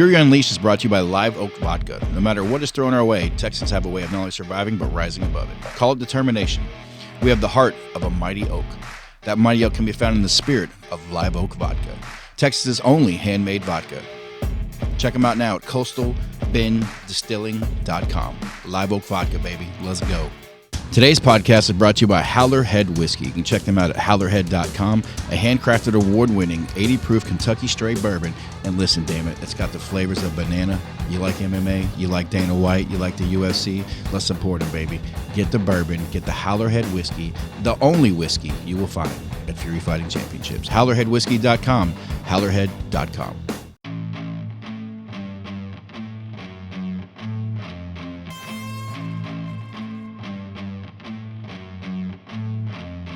Fury Unleashed is brought to you by Live Oak Vodka. No matter what is thrown our way, Texans have a way of not only surviving, but rising above it. Call it determination. We have the heart of a mighty oak. That mighty oak can be found in the spirit of Live Oak Vodka, Texas's only handmade vodka. Check them out now at coastalbendistilling.com. Live Oak Vodka, baby. Let's go. Today's podcast is brought to you by Howler Head Whiskey. You can check them out at howlerhead.com, a handcrafted, award-winning, 80-proof Kentucky straight bourbon. And listen, damn it, it's got the flavors of banana. You like MMA, you like Dana White, you like the UFC. Let's support them, baby. Get the bourbon, get the Howler Head Whiskey, the only whiskey you will find at Fury Fighting Championships. howlerheadwhiskey.com, howlerhead.com.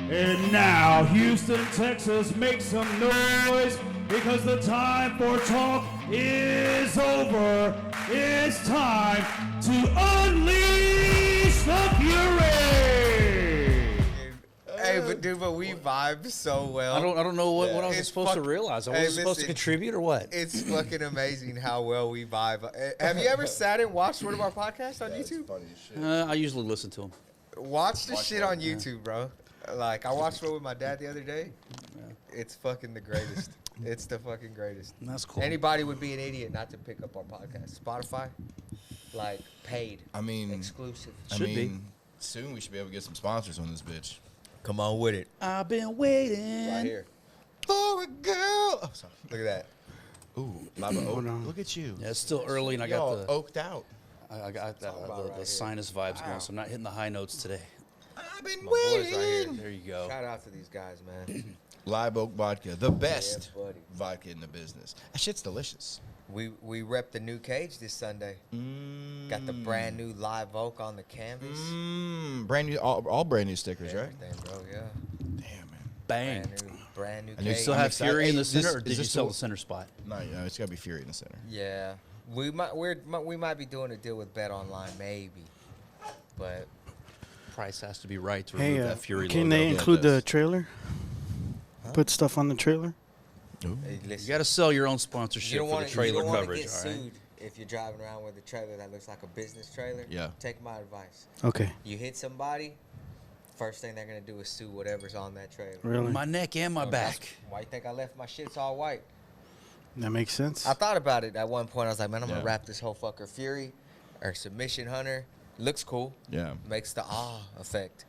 And now, Houston, Texas, make some noise because the time for talk is over. It's time to unleash the fury. Hey, but we vibe so well. I don't know what I was supposed to realize. I wasn't supposed to contribute or what? It's fucking amazing how well we vibe. Have you ever sat and watched one of our podcasts on YouTube? Funny as shit. I usually listen to them. Watch the shit on YouTube, bro. Like, I watched one with my dad the other day. Yeah. It's fucking the greatest. It's the fucking greatest. That's cool. Anybody would be an idiot not to pick up our podcast. Spotify, like, paid. I mean, exclusive. Should be. Soon we should be able to get some sponsors on this bitch. Come on with it. I've been waiting. Right here. For a girl. Oh, sorry. Look at that. Ooh, Lava Oak. Look at you. Yeah, it's still early, and I got Y'all the oaked out. I got the sinus vibes going, so I'm not hitting the high notes today. I've been My boys waiting. right here. There you go. Shout out to these guys, man. Live Oak Vodka, the best buddy. vodka in the business. That shit's delicious. We rep the new cage this Sunday. Got the brand new Live Oak on the canvas. Brand new, all brand new stickers, right? Everything, bro. Yeah. Damn, man. Bang. Brand new And You cage. still I'm have excited. Fury in Hey, the center, this- or did is you this sell the- the center spot? No, it's gotta be Fury in the center. Yeah. We might be doing a deal with Bet Online, maybe. But Price has to be right to remove that Fury can logo. they Yeah, it include the does. trailer? Put stuff on the trailer? Ooh. hey, You listen, got to sell your own you sponsorship don't for want the to trailer get coverage, all right? sued if you're driving around with a trailer that looks like a business trailer. Yeah. Take my advice. Okay. You hit somebody, first thing they're gonna do is sue whatever's on that trailer. Really? My neck and my So that's back. Why you think I left my shits all white? That makes sense. I thought about it at one point. I was like, man, I'm Yeah. gonna wrap this whole fucker Fury or Submission Hunter. Looks cool. Yeah. Makes the effect.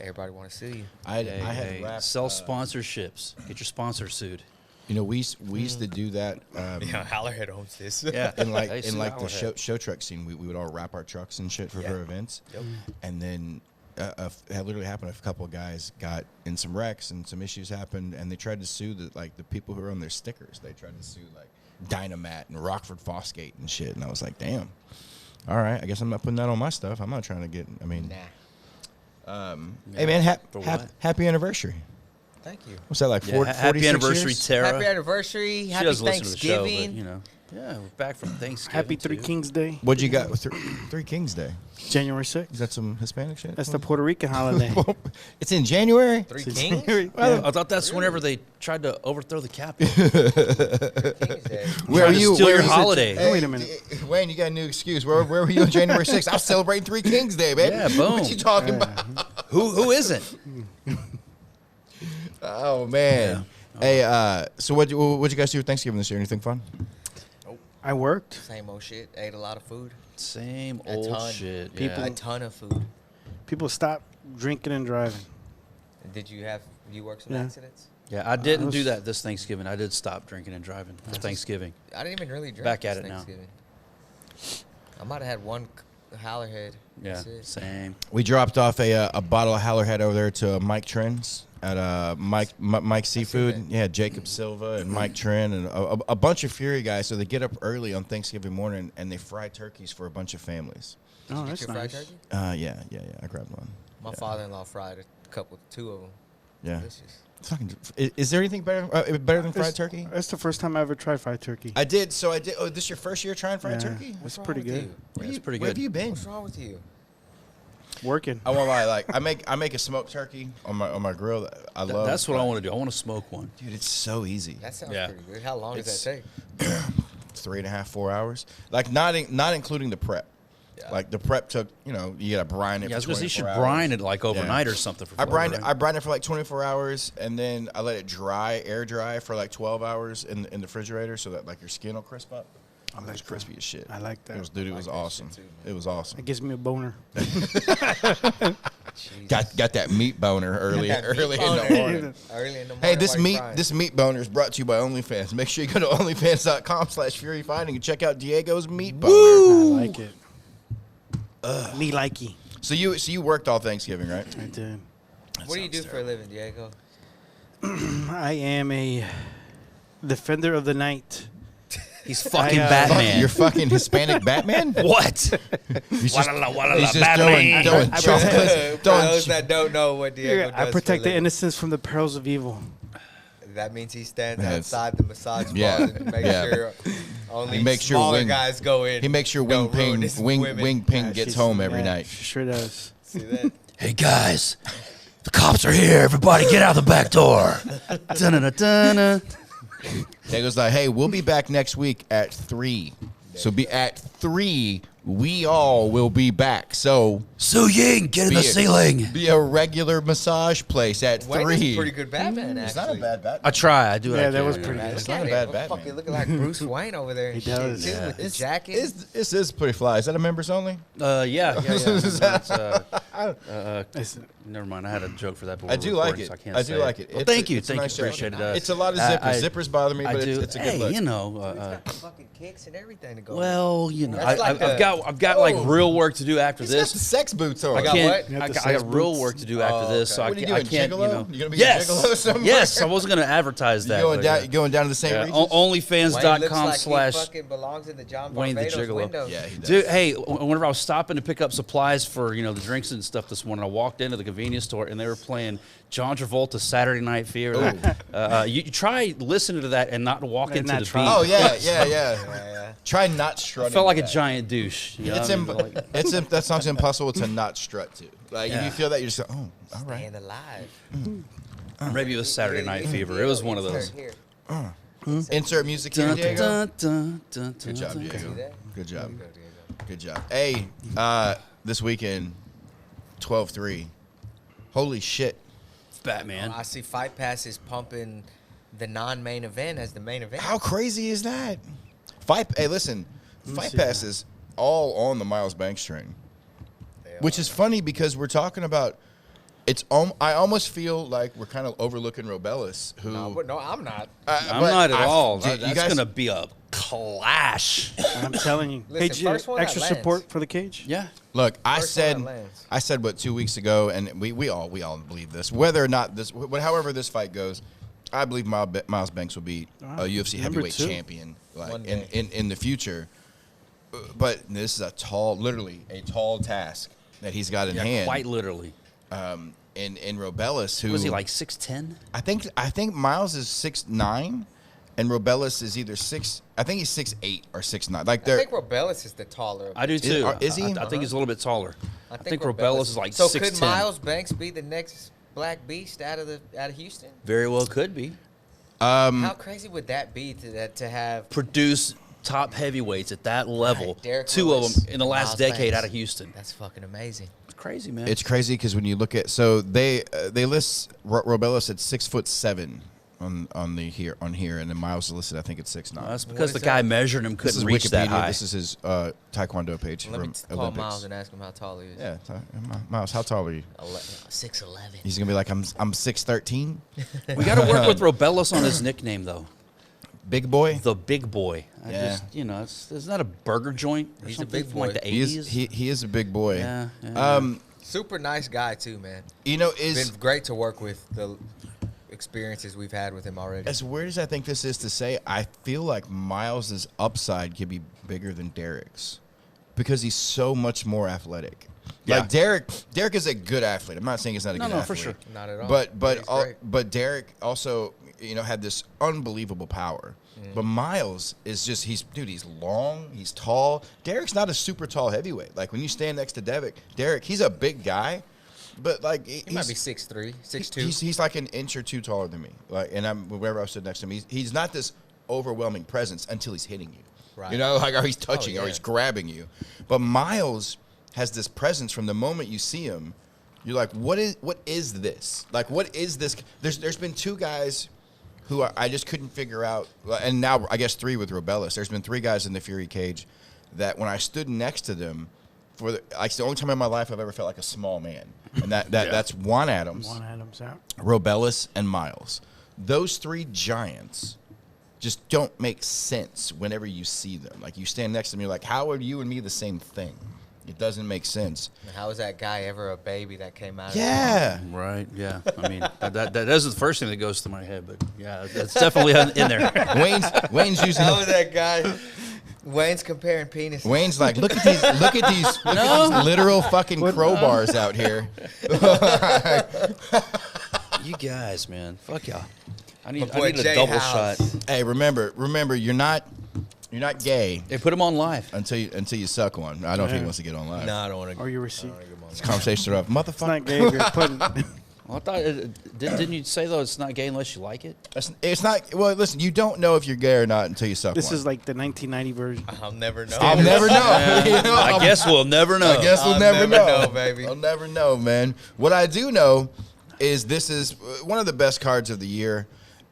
Everybody want to see you. I had Hey, wrapped, sell sponsorships. Get your sponsor sued. You know, we used to do that. Howlerhead owns this. Yeah. in like Hey, in sue like the Howlerhead. show truck scene, we would all wrap our trucks and shit for events. Yep. And then it literally happened. A couple of guys got in some wrecks and some issues happened, and they tried to sue the people who were on their stickers. They tried to sue like Dynamat and Rockford Fosgate and shit. And I was like, damn. All right, I guess I'm not putting that on my stuff. I'm not trying to get. I mean, hey man, For what? happy anniversary. Thank you. What's that like? Yeah, 40, happy 46 anniversary, years? Tara. Happy anniversary. She Happy doesn't listen to the show, Thanksgiving. but, you know. Yeah, we're back from Thanksgiving. Happy Three too. Kings Day, What'd you got? Three Kings Day. January 6th. Is that some Hispanic shit? That's the Puerto Rican holiday. It's in January. Three It's Kings? January. I thought that's whenever they tried to overthrow the Capitol. Kings Day. Where are Trying to you? steal Where your is it? holiday. Hey, Wait a minute. Wayne, you got a new excuse. Where were you on January 6th? I was celebrating Three Kings Day, man. Yeah, boom. What you talking about? Who isn't? Oh man. Hey, so what'd you guys do with Thanksgiving this year? Anything fun? I worked. Same old shit. Ate a lot of food. Same A old ton. shit. People- Yeah. A ton of food. People stopped drinking and driving. Did you work some Yeah. accidents? Yeah, I didn't was- do that this Thanksgiving. I did stop drinking and driving for Thanksgiving. I didn't even really drink Back this at it now. Thanksgiving. I might have had one Howlerhead. Yeah, That's it. same. We dropped off a bottle of Howler Head over there to Mike Trins at Mike Seafood. that. Yeah, Jacob Silva and Mike Trin and a bunch of Fury guys. So they get up early on Thanksgiving morning and they fry turkeys for a bunch of families. Oh, Get that's your fried nice. turkey? Yeah. I grabbed one. My father-in-law fried two of them. Yeah. Delicious. It's fucking, is there anything better than fried turkey? That's the first time I ever tried fried turkey. I did. So I did. Oh, this your first year trying fried Yeah. turkey? That's What's wrong pretty with good. you? Where That's you- pretty Where have good. you been? What's wrong with you? Working. I won't lie. Like I make a smoked turkey on my grill. That I love. That's what I want to do. I want to smoke one. Dude, it's so easy. That sounds Yeah. pretty good. How long does that take? 3.5, 4 hours. Like not including the prep. Yeah. Like the prep took, you gotta brine it. Yeah, I was for gonna say you should 24 brine hours. it like overnight or something. For I brined flavor, it for like 24 hours, and then I let it air dry for like 12 hours in the refrigerator, so that like your skin will crisp up. It was crispy as shit. I like that. It was awesome. It was awesome. It gives me a boner. Got that meat boner early in the morning. Early in the morning. Hey, while this meat boner is brought to you by OnlyFans. Make sure you go to OnlyFans.com/FuryFighting and check out Diego's meat boner. I like it. Me likey. So you worked all Thanksgiving, right? I did. What do you do for a living, Diego? I am a defender of the night. He's fucking I, Batman. You're fucking Hispanic Batman? What? He's just Batman. throwing I chocolates. For those that don't know what Diego does I protect for the a living, innocents from the perils of evil. that means he stands That's- outside the massage bar Yeah, and makes yeah. sure only He makes sure smaller Wing- guys go in. He makes sure Don't ruin his women. Wing Ping Yeah, gets she's- home every yeah, night. She sure does. See that? Hey guys, the cops are here. Everybody, get out the back door. Dun-dun-dun-dun-dun. Diego's like, hey, we'll be back next week at 3. So be at 3. We all will be back. So Su Ying, get in the ceiling. be a regular massage place at Wayne 3. is a pretty good Batman, actually. It's not a bad Batman. I try. I do what I Yeah, that can. was pretty Man, good. It's look not at a him. bad Fuck, Batman. you looking like Bruce Wayne over there. and He shit, does. too, Yeah. with the jacket. This is pretty fly. Is that a members only? Yeah. It's- Never mind. I had a joke for that, but I we're do like recording, it. so I can't I say do like it. Well, It's thank a- you. it's a Thank nice you. shirt. Appreciate it. It's a lot of zippers. I- Zippers bother me, I but do. it's a good Hey, look. you know. He's got the fucking kicks and everything to go. Well, you know, That's like I've got like real work to do after He's got the this. sex boots on. I got can't. what? You got the I sex got real boots? work to do after this, so What are you I doing, can't. gigolo? You know. You gonna be a Yes. gigolo somewhere? Yes. I wasn't gonna advertise that. You but, going down to the same yeah. regions? Wayne looks OnlyFans.com like slash he fucking belongs in the John Wayne the Barbados Gigolo. window. Yeah, he does. Dude, hey, whenever I was stopping to pick up supplies for, the drinks and stuff this morning, I walked into the convenience store and they were playing John Travolta's Saturday Night Fever. You try listening to that and not walk And into not the try. beat. Oh yeah. Yeah. Try not I strutting. felt like to a that. giant douche. You know It's what I mean? Like, that song's impossible to not strut to. Like if Yeah. you feel that, you're just like, oh, all right. Staying alive. maybe it was Saturday Night Fever. It was one of those. Here. Insert music here, Dun, Diego. dun, dun, dun, Good job, dun, Diego. See that? Good job. Go, Diego. Good job. Hey, this weekend, 12/3. Holy shit. Batman. I see Fight Pass is pumping the non-main event as the main event. How crazy is that? Hey, listen, Fight see Pass is all on the Miles Banks train, which is funny because we're talking about. I almost feel like we're kind of overlooking Robellis, who No, I'm not. I'm not at all. Dude, That's going to be a clash. I'm telling you. Listen, Cage, first one that extra lands. support for the cage? Yeah. Look, First one that lands. I said what 2 weeks ago, and we all believe this. Whether or not however this fight goes, I believe Miles Banks will be a UFC Number heavyweight 2. champion One like day. in the future. But this is literally a tall task that he's got in hand. Quite literally. In Robellis, who Was he like 6'10"? I think Miles is 6'9", and Robellis is either 6. I think he's 6'8" or 6'9". Like I they're think Robellis is the taller. I do too. Is he? I think he's a little bit taller. I think Robellis is like so 6'10". could Miles Banks be the next Black Beast out of Houston? Very well could be. How crazy would that be to have? Produce top heavyweights at that level. Derek Two Lewis, of them in the last Miles decade Banks. out of Houston. That's fucking amazing. It's crazy, man. It's crazy because when you look at they list Robellis at 6'7" on here, and then Miles is listed I think at 6'9". That's because What the is guy that? measuring him This is couldn't reach that Wikipedia. high. This is his Taekwondo page Let me from call Olympics. Miles and ask him how tall he is. Yeah, Miles, how tall are you? 6'11". He's gonna be like, I'm 6'13". We got to work with Robellis on his nickname though. Big boy. The Big Boy. Yeah. Isn't that a burger joint or He's a something big from like boy. the He 80s? is he is a big boy. Yeah. Super nice guy too, man. You know, Been great to work with the experiences we've had with him already. as weird as I think this is to say, I feel like Miles's upside could be bigger than Derek's because he's so much more athletic. Yeah. Like Derek is a good athlete. I'm not saying he's not a good No, athlete. for sure. Not at all. But He's great. but Derek also had this unbelievable power. But Miles is just he's long, he's tall. Derek's not a super tall heavyweight. Like when you stand next to Derek, he's a big guy, but like He might be 6'3", 6'2". He's like an inch or two taller than me. Like, and wherever I stood next to him, he's not this overwhelming presence until he's hitting you. Right. You know, like, or he's touching, or yeah. he's grabbing you. But Miles has this presence from the moment you see him. You're like, what is this? Like, what is this? There's been two guys who I just couldn't figure out, and now I guess three with Robellis. There's been three guys in the Fury cage that when I stood next to them, it's the only time in my life I've ever felt like a small man, and that's Juan Adams, out. Robellis, and Miles. Those three giants just don't make sense whenever you see them. Like, you stand next to them, you're like, how are you and me the same thing? It doesn't make sense. How was that guy ever a baby that came out? Yeah. Right. Yeah. I mean, that is the first thing that goes through my head. But yeah, that's definitely in there. Wayne's using. How was that guy? Wayne's comparing penises. Wayne's like, look at these literal fucking crowbars out here. You guys, man, fuck y'all. I need boy a Jay double House. shot. Hey, remember, you're not gay They put them on live. until you suck one. I don't think he wants to get on live. No, I don't want to. Or you receive. This conversation off, It's not motherfucker. gay if you're putting. Well, I thought didn't you say though it's not gay unless you like it? It's not. Well, listen, you don't know if you're gay or not until you suck This one. is like the 1990 version. I'll never know. I'll never know. You know, I guess we'll never know. I guess we'll I'll never never know. know, baby. I'll never know, man. What I do know is this is one of the best cards of the year.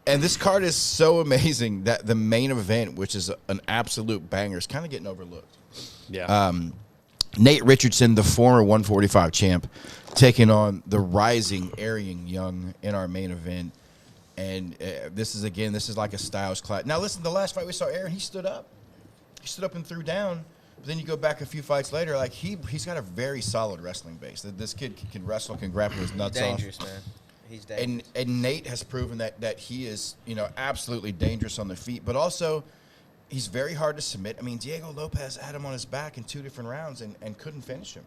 And this card is so amazing that the main event, which is an absolute banger, is kind of getting overlooked. Yeah. Nate Richardson, the former 145 champ, taking on the rising Arian Young in our main event. And this is like a Styles clash. Now, listen, the last fight we saw Aaron, he stood up. He stood up and threw down. But then you go back a few fights later, like he's got a very solid wrestling base. This kid can wrestle, can grapple his nuts off. Dangerous, man. He's dangerous. And Nate has proven that he is, absolutely dangerous on the feet, but also he's very hard to submit. I mean, Diego Lopez had him on his back in 2 different rounds and couldn't finish him.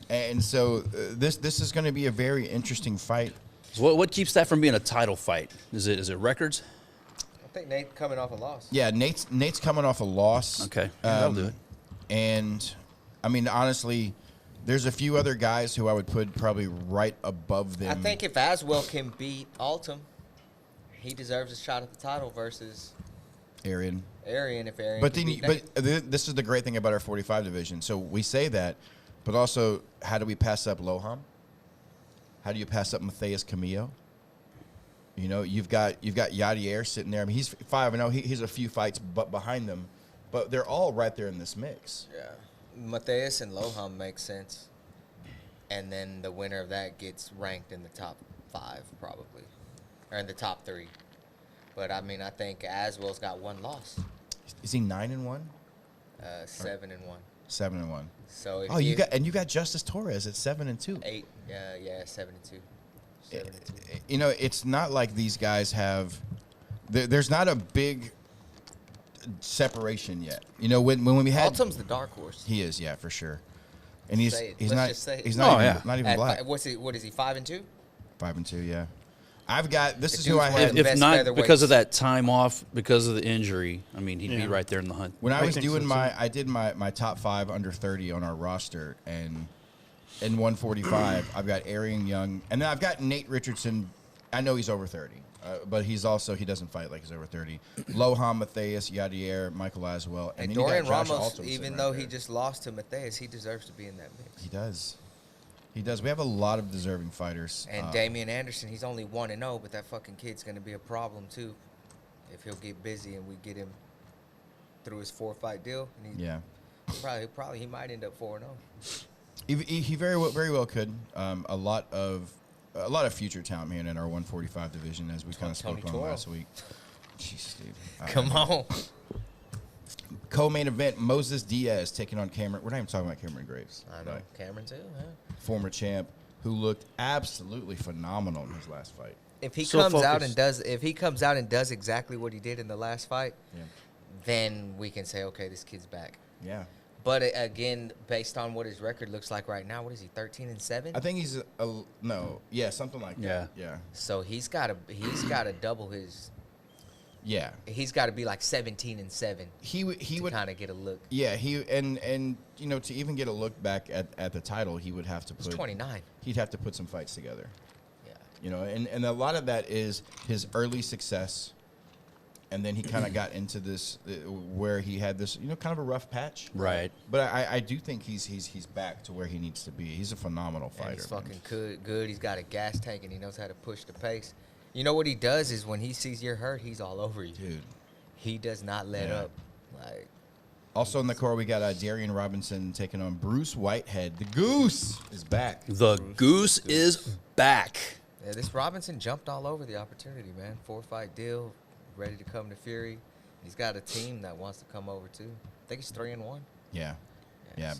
And so this is going to be a very interesting fight. So what keeps that from being a title fight? Is it records? I think Nate coming off a loss. Yeah, Nate's coming off a loss. Okay, that'll do it. And I mean, honestly, there's a few other guys who I would put probably right above them. I think if Aswell can beat Altum, he deserves a shot at the title versus Arian. If Arian. But can then, beat Nate. this is the great thing about our 45 division. So we say that, but also, how do we pass up Loham? How do you pass up Matthias Camillo? You've got Yadier sitting there. I mean, he's 5-0. He's a few fights behind them, but they're all right there in this mix. Yeah, Matthias and Loham makes sense, and then the winner of that gets ranked in the top 5 probably, or in the top 3. But I mean, I think Aswell's got 1 loss. Is he 9-1? 7-1. 7-1. So if You got Justice Torres at 7-2. 8. Yeah, 7-2. 7-2. It's not like these guys have. There's not a big separation yet. When we had Altum's the dark horse. he is, yeah, for sure. And he's Say it. he's Let's not just say it. he's not Oh, even, yeah. not even At black. What is he? 5-2? 5-2, yeah. I've got this The is who dude's I one of had the If best not featherweights. because of that time off, because of the injury, I mean, he'd be Yeah. right there in the hunt. when I I was think so, doing too. I did my top 5 under 30 on our roster, and in 145 I've got Arian Young, and then I've got Nate Richardson. I know he's over 30, but he doesn't fight like he's over 30. Loham, Matthias, Yadier, Michael Aswell, And then you got Dorian Josh Ramos, Altum even sitting though right he there. just lost to Matthias, he deserves to be in that mix. He does. We have a lot of deserving fighters. And Damian Anderson, he's only 1-0, but that fucking kid's going to be a problem too if he'll get busy and we get him through his 4-fight deal. And Yeah. Probably he might end up 4-0. He very well could. A lot of future talent, man, in our 145 division, as we kind of spoke Tony on Toro. last week. Jeez, dude. Come on. Co-main event: Moses Diaz taking on Cameron. We're not even talking about Cameron Graves. I know. right? Cameron too, huh? Former champ who looked absolutely phenomenal in his last fight. If he So comes out focused. and does exactly what he did in the last fight, Yeah. then we can say, okay, this kid's back. Yeah. But again, based on what his record looks like right now, what is he, 13-7? I think he's something like that. Yeah. So he's got to double his. Yeah. He's got to be like 17-7 He to would kind of get a look. Yeah, and to even get a look back at the title, he would have to He's put 29. He'd have to put some fights together. Yeah. And a lot of that is his early success and then he kind of got into this where he had this, kind of a rough patch. Right. But I do think he's back to where he needs to be. He's a phenomenal fighter. And he's fucking good. He's got a gas tank, and he knows how to push the pace. You know what he does is when he sees you're hurt, he's all over you. Dude. He does not let up. Like. Also in the core, we got Darian Robinson taking on Bruce Whitehead. The Goose is back. The Goose is back. Yeah, this Robinson jumped all over the opportunity, man. 4-fight deal, ready to come to Fury. He's got a team that wants to come over too. I think he's 3-1. Yeah.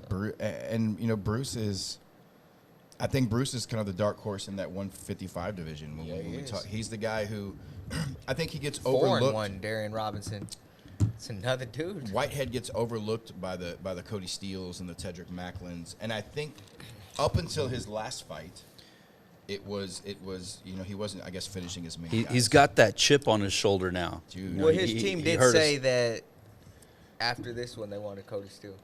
So. And Bruce is. I think Bruce is kind of the dark horse in that 155 division. When we talk, he's the guy who, I think he gets overlooked. 4-1, Darian Robinson. It's another dude. Whitehead gets overlooked by the Cody Steeles and the Tedrick Macklins, and I think up until his last fight, it was he wasn't, I guess, finishing his main. He's got that chip on his shoulder now. Dude. Well, his team did hurt say us. that after this one they wanted Cody Steele.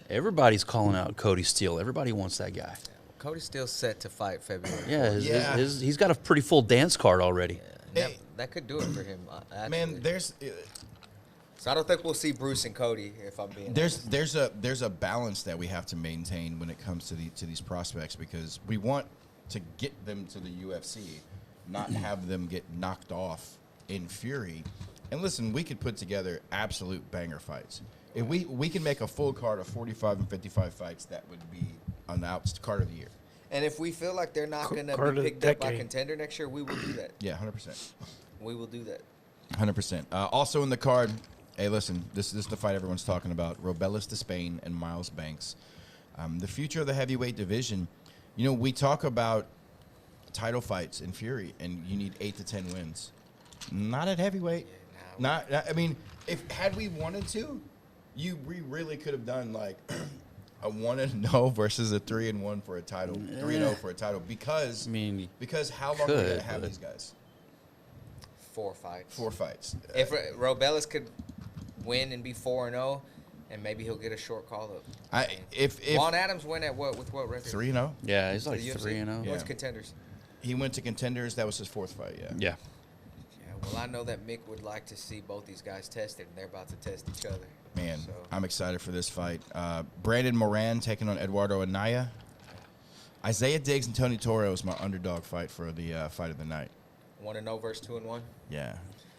Everybody's calling out Cody Steele. Everybody wants that guy. Cody's still set to fight February. Yeah, he's got a pretty full dance card already. Yeah, that could do it for him. Actually. Man, So I don't think we'll see Bruce and Cody. If I'm being honest. there's a balance that we have to maintain when it comes to these prospects, because we want to get them to the UFC, not have them get knocked off in Fury. And listen, we could put together absolute banger fights. If we can make a full card of 45 and 55 fights, that would be announced card of the year. And if we feel like they're not going to Card be of the picked up by decade. Contender next year, we will do that. Yeah, 100%. We will do that. 100%. Also in the card, hey, listen, this is the fight everyone's talking about: Robelis Despain and Miles Banks. The future of the heavyweight division. We talk about title fights in Fury, and you need 8 to 10 wins. Not at heavyweight. I mean, had we wanted to, we really could have done like a 1-0 versus a 3-1 for a title, 3-0 for a title, because how long are we gonna have these guys? 4 fights. 4 fights. If Robelis could win and be 4-0, and maybe he'll get a short call up. If Juan Adams win at with what record? 3-0, Yeah, he's like The UFC? 3-0. Yeah. What's Contenders? he went to Contenders. That was his 4th fight. Yeah. Yeah. Yeah, well, I know that Mick would like to see both these guys tested, and they're about to test each other. Man, So. I'm excited for this fight. Brandon Moran taking on Eduardo Anaya. Isaiah Diggs and Tony Toro is my underdog fight for the fight of the night. 1-0 versus 2-1. Yeah.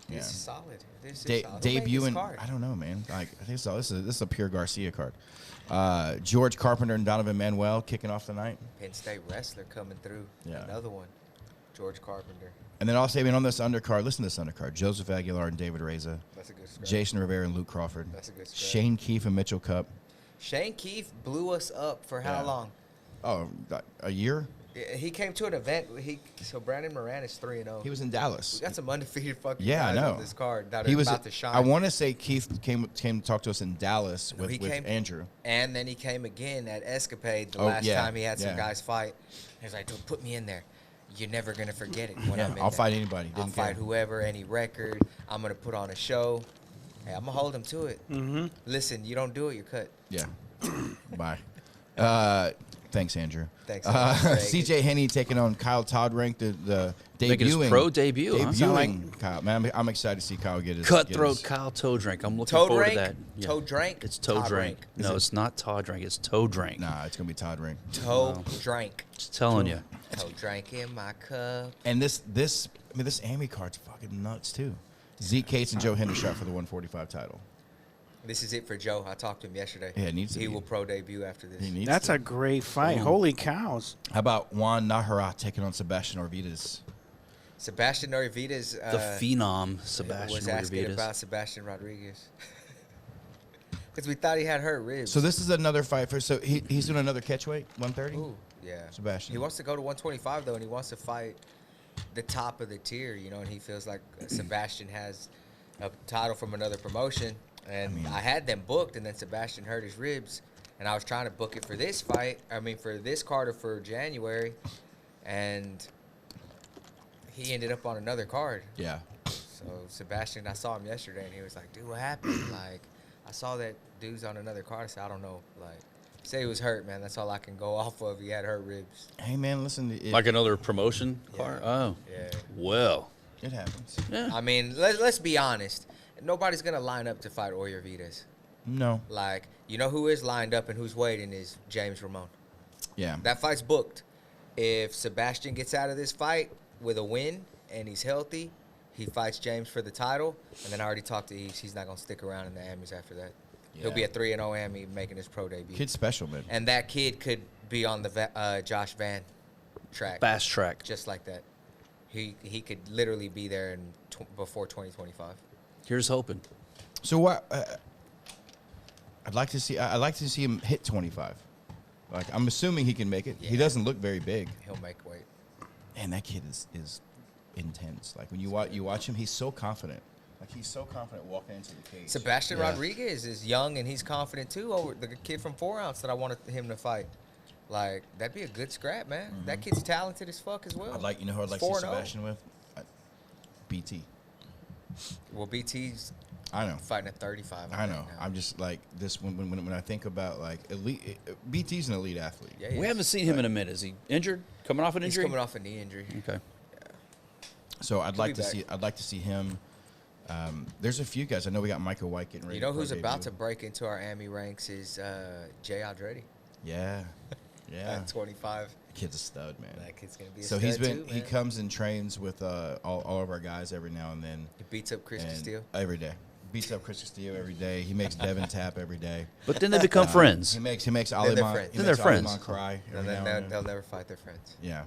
This is solid. This is solid. Who made this Debuting, card? I don't know, man. Like, I think so. This is a pure Garcia card. George Carpenter and Donovan Manuel kicking off the night. Penn State wrestler coming through. Yeah. Another one. George Carpenter. And then also, on this undercard, listen to this undercard: Joseph Aguilar and David Reza, That's a good scrap. Jason Rivera and Luke Crawford, That's a good scrap. Shane Keefe and Mitchell Cup. Shane Keefe blew us up for how Yeah. long? Oh, a year? He came to an event. So Brandon Moran is 3-0. He was in Dallas. We got some undefeated fucking Yeah, I guys know. on this card that He are was. about to shine. I want to say Keith came to talk to us in Dallas No, with he came- Andrew. And then he came again at Escapade the Oh, last yeah, time he had some yeah. guys fight. He was like, dude, put me in there. You're never going to forget it when Yeah, I'm in I'll there. fight anybody. I'll Didn't fight care. whoever, any record. I'm going to put on a show. Hey, I'm going to hold him to it. Mm-hmm. Listen, you don't do it, you're cut. Yeah. Bye. Thanks, Andrew. Thanks. CJ Henney taking on Kyle Toddrank, the Making his debuting pro debut, huh? Debuting Kyle. Man, I'm excited to see Kyle get his Cutthroat get his- Kyle Toadrank. I'm looking Toad forward rank? to that. Yeah. Toe drank? It's Toad Todd Drank. rank. No, it's not Todd Drank. It's Toad Drank. Nah, it's gonna be Toddrank. Toe drank. Just telling you. Toe drank in my cup. And this Amy card's fucking nuts too. Zeke Cates and Joe Hendershot for the 145 title. This is it for Joe. I talked to him yesterday. Yeah, it needs to He be. will pro debut after this. He needs That's to. a great fight. Holy cows. How about Juan Nahara taking on Sebastian Orvidas? Sebastian Orvidas The phenom, Sebastian was asking Orvidas. about Sebastian Rodriguez. Because we thought he had hurt ribs. So this is another fight for. So he's doing another catchweight, 130. Ooh, yeah. Sebastian. He wants to go to 125, though, and he wants to fight the top of the tier, and he feels like Sebastian has a title from another promotion. And I had them booked, and then Sebastian hurt his ribs, and I was trying to book it for this fight. For this card or for January, and he ended up on another card. Yeah. So Sebastian, I saw him yesterday, and he was like, dude, what happened? Like, I saw that dude's on another card. I said, I don't know. Like, say he was hurt, man. That's all I can go off of. He had hurt ribs. Hey man, listen. Like another promotion card? Oh. Yeah. Well. It happens. Yeah. I mean, let's be honest. Nobody's gonna line up to fight Oyer Vitas. No. Like, you know who is lined up and who's waiting is James Ramon. Yeah. That fight's booked. If Sebastian gets out of this fight with a win and he's healthy, he fights James for the title. And then I already talked to Eves. He's not gonna stick around in the Amis after that. He'll be a 3-0 Ami making his pro debut. Kid's special, man. And that kid could be on the Josh Van track. Fast track. Just like that. He could literally be there before 2025. Here's hoping. So what? I'd like to see him hit 25. Like, I'm assuming he can make it. Yeah. He doesn't look very big. He'll make weight. And that kid is intense. Like, when you watch him, he's so confident. Like, he's so confident walking into the cage. Sebastian Rodriguez is young and he's confident too. Over the kid from 4 Ounce that I wanted him to fight. Like, that'd be a good scrap, man. Mm-hmm. That kid's talented as fuck as well. Who I'd like He's to see 4-0. Sebastian with? BT. Well, BT's I know. fighting at 35. I know. now. I'm just like this when I think about like elite. BT's an elite athlete. Yeah, he We is. haven't seen him in a minute. Is he injured? Coming off an He's injury? coming off a knee injury. Okay. So I'd like be to back. see. I'd like to see him. There's a few guys. I know we got Michael White getting ready. You know for who's a about to debut. break into our Ami ranks is Jay Andretti Yeah, yeah. at 25. The kid's a stud, man. That kid's gonna be a So stud he's been. too, He man. comes and trains with all of our guys every now and then. He beats up Chris and Castillo. every day. Beats up Chris Castillo every day. He makes Devin tap every day. But then they become friends. He makes Ali they're Mon- friends. he Then makes they're friends. Ali Mon cry No, every now and then. they'll never fight their friends. Yeah,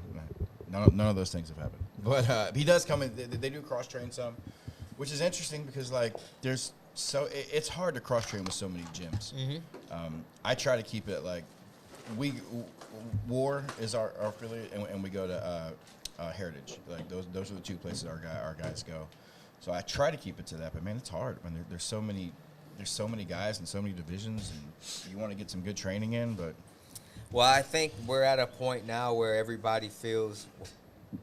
none of those things have happened. But he does come in. They do cross train some, which is interesting because like it's hard to cross train with so many gyms. I try to keep it like War is our affiliate, and we go to Heritage. Like those are the two places our guys go. So I try to keep it to that. But man, it's hard when there's so many guys and so many divisions, and you want to get some good training in, but. Well, I think we're at a point now where everybody feels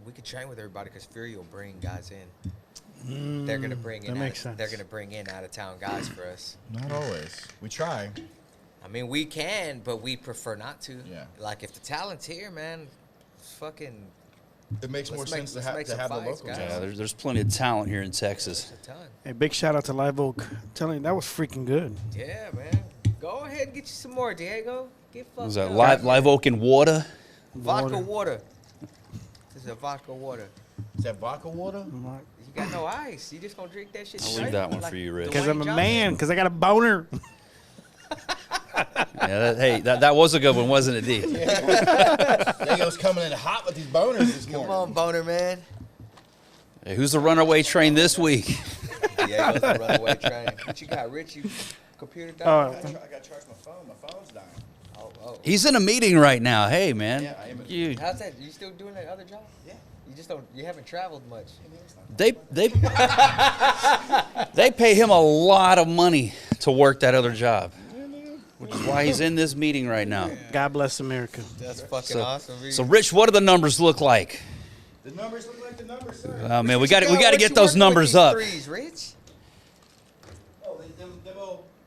we could train with everybody because Fury will bring guys in. They're gonna bring in. that makes sense. They're gonna bring in out of town guys for us. Not always. We try. I mean, we can, but we prefer not to. Yeah. Like if the talent's here, man, fucking It makes more sense to have make the some local fights, guys. guys. Yeah, there's plenty of talent here in Texas. there's a ton. Hey, big shout out to Live Oak. I'm telling you, that was freaking good. Yeah, man. Go ahead and get you some more, Diego. Get fucked Was that up. live oak and water? Vodka water. This is a vodka water. Is that vodka water? You got no ice. You just gonna drink that shit I'll leave straight? that one Like for you, Rich. Because Dwayne I'm a Johnson? man. Because I got a boner. Yeah, that was a good one, wasn't it, D? Diego's coming in hot with these boners this Come morning. on, boner man. Hey, who's the runaway train this week? Diego's the runaway train. What you got, Rich? You computer down? Oh, I got to charge my phone. My phone's dying. Oh. He's in a meeting right now. Hey, man. Yeah, I am. You, How's that? You still doing that other job? Yeah. You just don't. You haven't traveled much. they pay him a lot of money to work that other job, which is why he's in this meeting right now. God bless America. That's fucking So, awesome. Reed. so Rich, what do the numbers look like? The numbers look like the numbers, sir. Oh man, we What got you to what get you those working with numbers these up. Threes, Rich. Oh,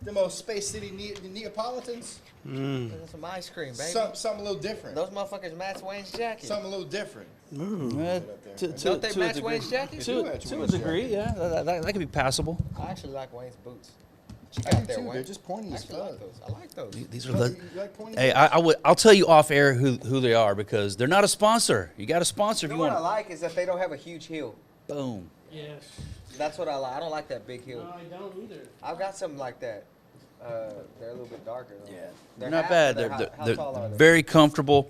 them old Space City Neapolitans. There's some ice cream, baby. Something a little different. Those motherfuckers match Wayne's jacket. Something a little different. Don't they match Wayne's jacket? do match To a Wayne's degree, yeah, that could be passable. I actually like Wayne's boots. What you I got do there, too. Wayne? They're just pointy I as actually like fuck. those. I like those. These are You the. like pointy Hey, boots? I'll tell you off air who they are because they're not a sponsor. You got a sponsor if You you know what I want. like is that they don't have a huge heel. Boom. Yes. That's what I like. I don't like that big heel. I don't either. I've got something like that. They're a little bit darker. Though. Yeah. They're not bad. They're how tall are they? very comfortable.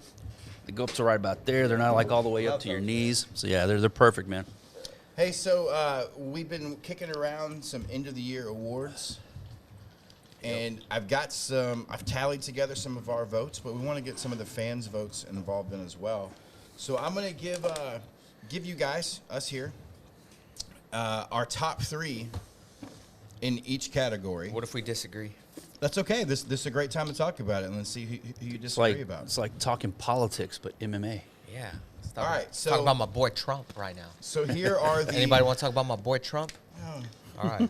They go up to right about there. They're not like all the way up to your knees. So yeah, they're perfect, man. Hey, so we've been kicking around some end of the year awards, and I've tallied together some of our votes, but we want to get some of the fans' votes involved in as well. So I'm gonna give you guys, us here, our top 3 in each category. What if we disagree? That's okay. This is a great time to talk about it, and let's see who you It's disagree like about. it's like talking politics, but MMA. Yeah. All right, so talk about my boy Trump right now. So here are the. Anybody want to talk about my boy Trump? All right.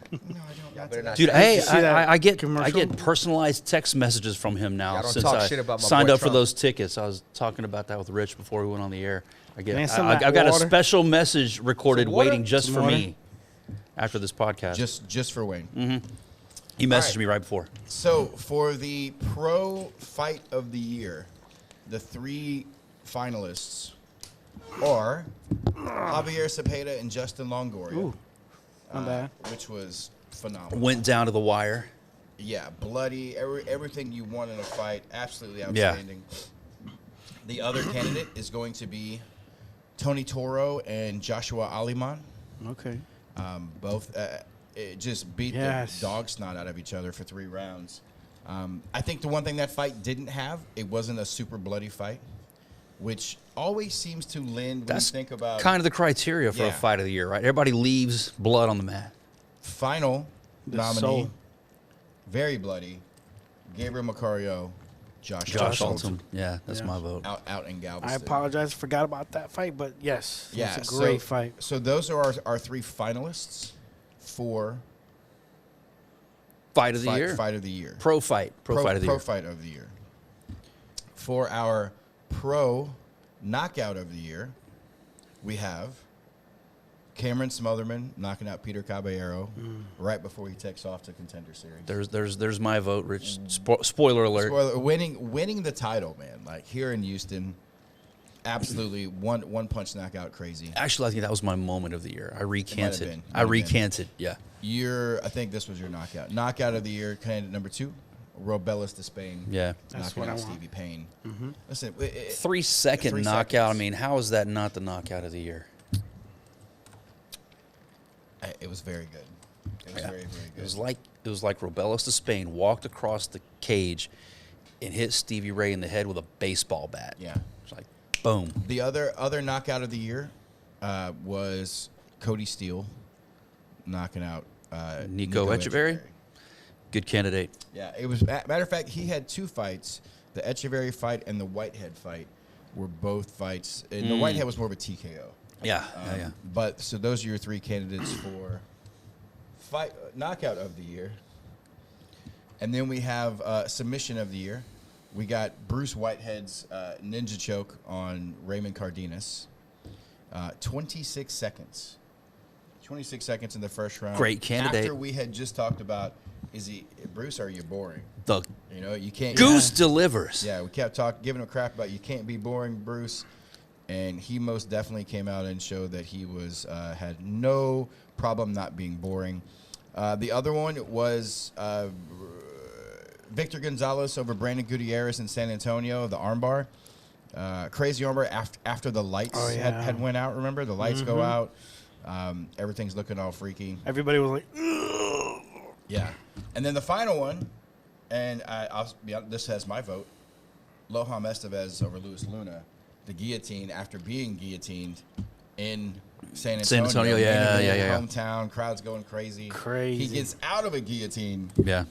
Y'all better not Dude, say- hey, you see that I get commercial? personalized text messages from him now Y'all don't since talk I shit about my signed boy up for Trump. those tickets. I was talking about that with Rich before we went on the air. Man, some of I that got a water. special message recorded Some water? waiting just Some for water? me after this podcast. Just for Wayne. He messaged right. me right before. So for the Pro Fight of the Year, the 3 finalists are Javier Cepeda and Justin Longoria. Ooh, not bad. Which was phenomenal. Went down to the wire. Yeah, bloody, everything you want in a fight, absolutely Yeah. outstanding. The other candidate is going to be Tony Toro and Joshua Aliman. Okay. Both it just beat Yes. the dog snot out of each other for 3 rounds. I think the one thing that fight didn't have, it wasn't a super bloody fight, which always seems to lend when That's you think about kind of the criteria for a Yeah. fight of the year, right? Everybody leaves blood on the mat. final The nominee, soul. very bloody, Gabriel Macario, Josh Altum. Yeah, that's Yeah. my vote. out in Galveston. I apologize, forgot about that fight, but yes, Yeah, it's a great so, fight. So those are our 3 finalists for Fight of the year. Fight of the Year. Pro fight. Pro fight of the Pro year. Fight of the Year. For our Pro Knockout of the Year, we have Cameron Smotherman knocking out Peter Caballero right before he takes off to Contender Series. There's my vote, Rich. Spoiler alert. Spoiler, winning the title, man. Like here in Houston, absolutely one punch knockout crazy. Actually, I think that was my moment of the year. I recanted. been. I Might have been. recanted. Yeah. I think this was your knockout. Knockout of the Year, candidate number 2, Robelis de Spain. Yeah. That's Knocking what I out want. Stevie Payne. Listen, 3-second 3 knockout. seconds. I mean, how is that not the knockout of the year? It was very good. It was very, very good. It was like Robelis de Spain walked across the cage and hit Stevie Ray in the head with a baseball bat. Yeah. It's like boom. The other knockout of the year was Cody Steele knocking out Nico Echeverry? Good candidate. Yeah, it was. Matter of fact, he had 2 fights. The Echeverry fight and the Whitehead fight were both fights. And the Whitehead was more of a TKO. Yeah. Yeah. But so those are your 3 candidates for knockout of the year. And then we have submission of the year. We got Bruce Whitehead's ninja choke on Raymond Cardenas. 26 seconds. 26 seconds in the first round. Great candidate. After we had just talked about, is he Bruce? Are you boring? The You know, you can't. goose delivers. Yeah, we kept giving him crap about you can't be boring, Bruce. And he most definitely came out and showed that he was had no problem not being boring. The other one was Victor Gonzalez over Brandon Gutierrez in San Antonio, the armbar. Crazy armbar after the lights had went out, remember? The lights go out. Everything's looking all freaky. Everybody was like, Yeah. And then the final one, and I'll be honest, this has my vote, Lohan Estevez over Luis Luna. The guillotine after being guillotined in San Antonio. San Antonio, yeah. Hometown, crowd's going crazy. Crazy. He gets out of a guillotine, Yeah.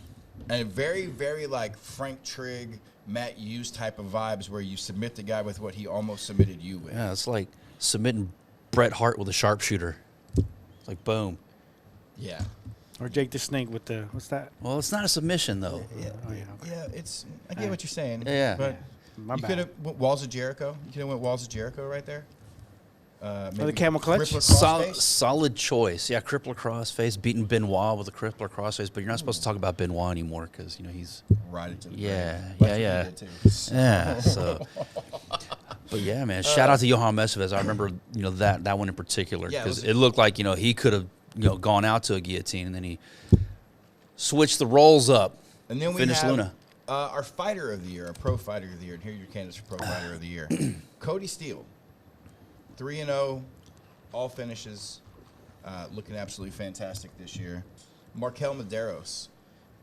and very, very like Frank Trigg, Matt Hughes type of vibes where you submit the guy with what he almost submitted you with. Yeah. It's like submitting Bret Hart with a sharpshooter. It's like boom. Yeah. or Jake the Snake with the, what's that? Well, it's not a submission though. Yeah, Oh, yeah, okay. yeah, it's. I get what you're saying. Yeah. But My you bad. could have went Walls of Jericho. You could have went Walls of Jericho right there. the camel clutch? Crippler Solid, crossface. solid choice. Yeah, crippler crossface, beating Benoit with a crippler crossface, but you're not supposed to talk about Benoit anymore because you know he's Right into the Yeah, grave. But yeah. he did too. yeah. So, but yeah, man. Shout out to Johan Mesvez. I remember that one in particular Yeah, it because was- it looked like he could have gone out to a guillotine and then he switched the roles up. And then we Finished have Luna. Our fighter of the year, our pro fighter of the year, and here are your candidates for pro fighter of the year. Cody Steele, 3-0, all finishes, looking absolutely fantastic this year. Markel Medeiros,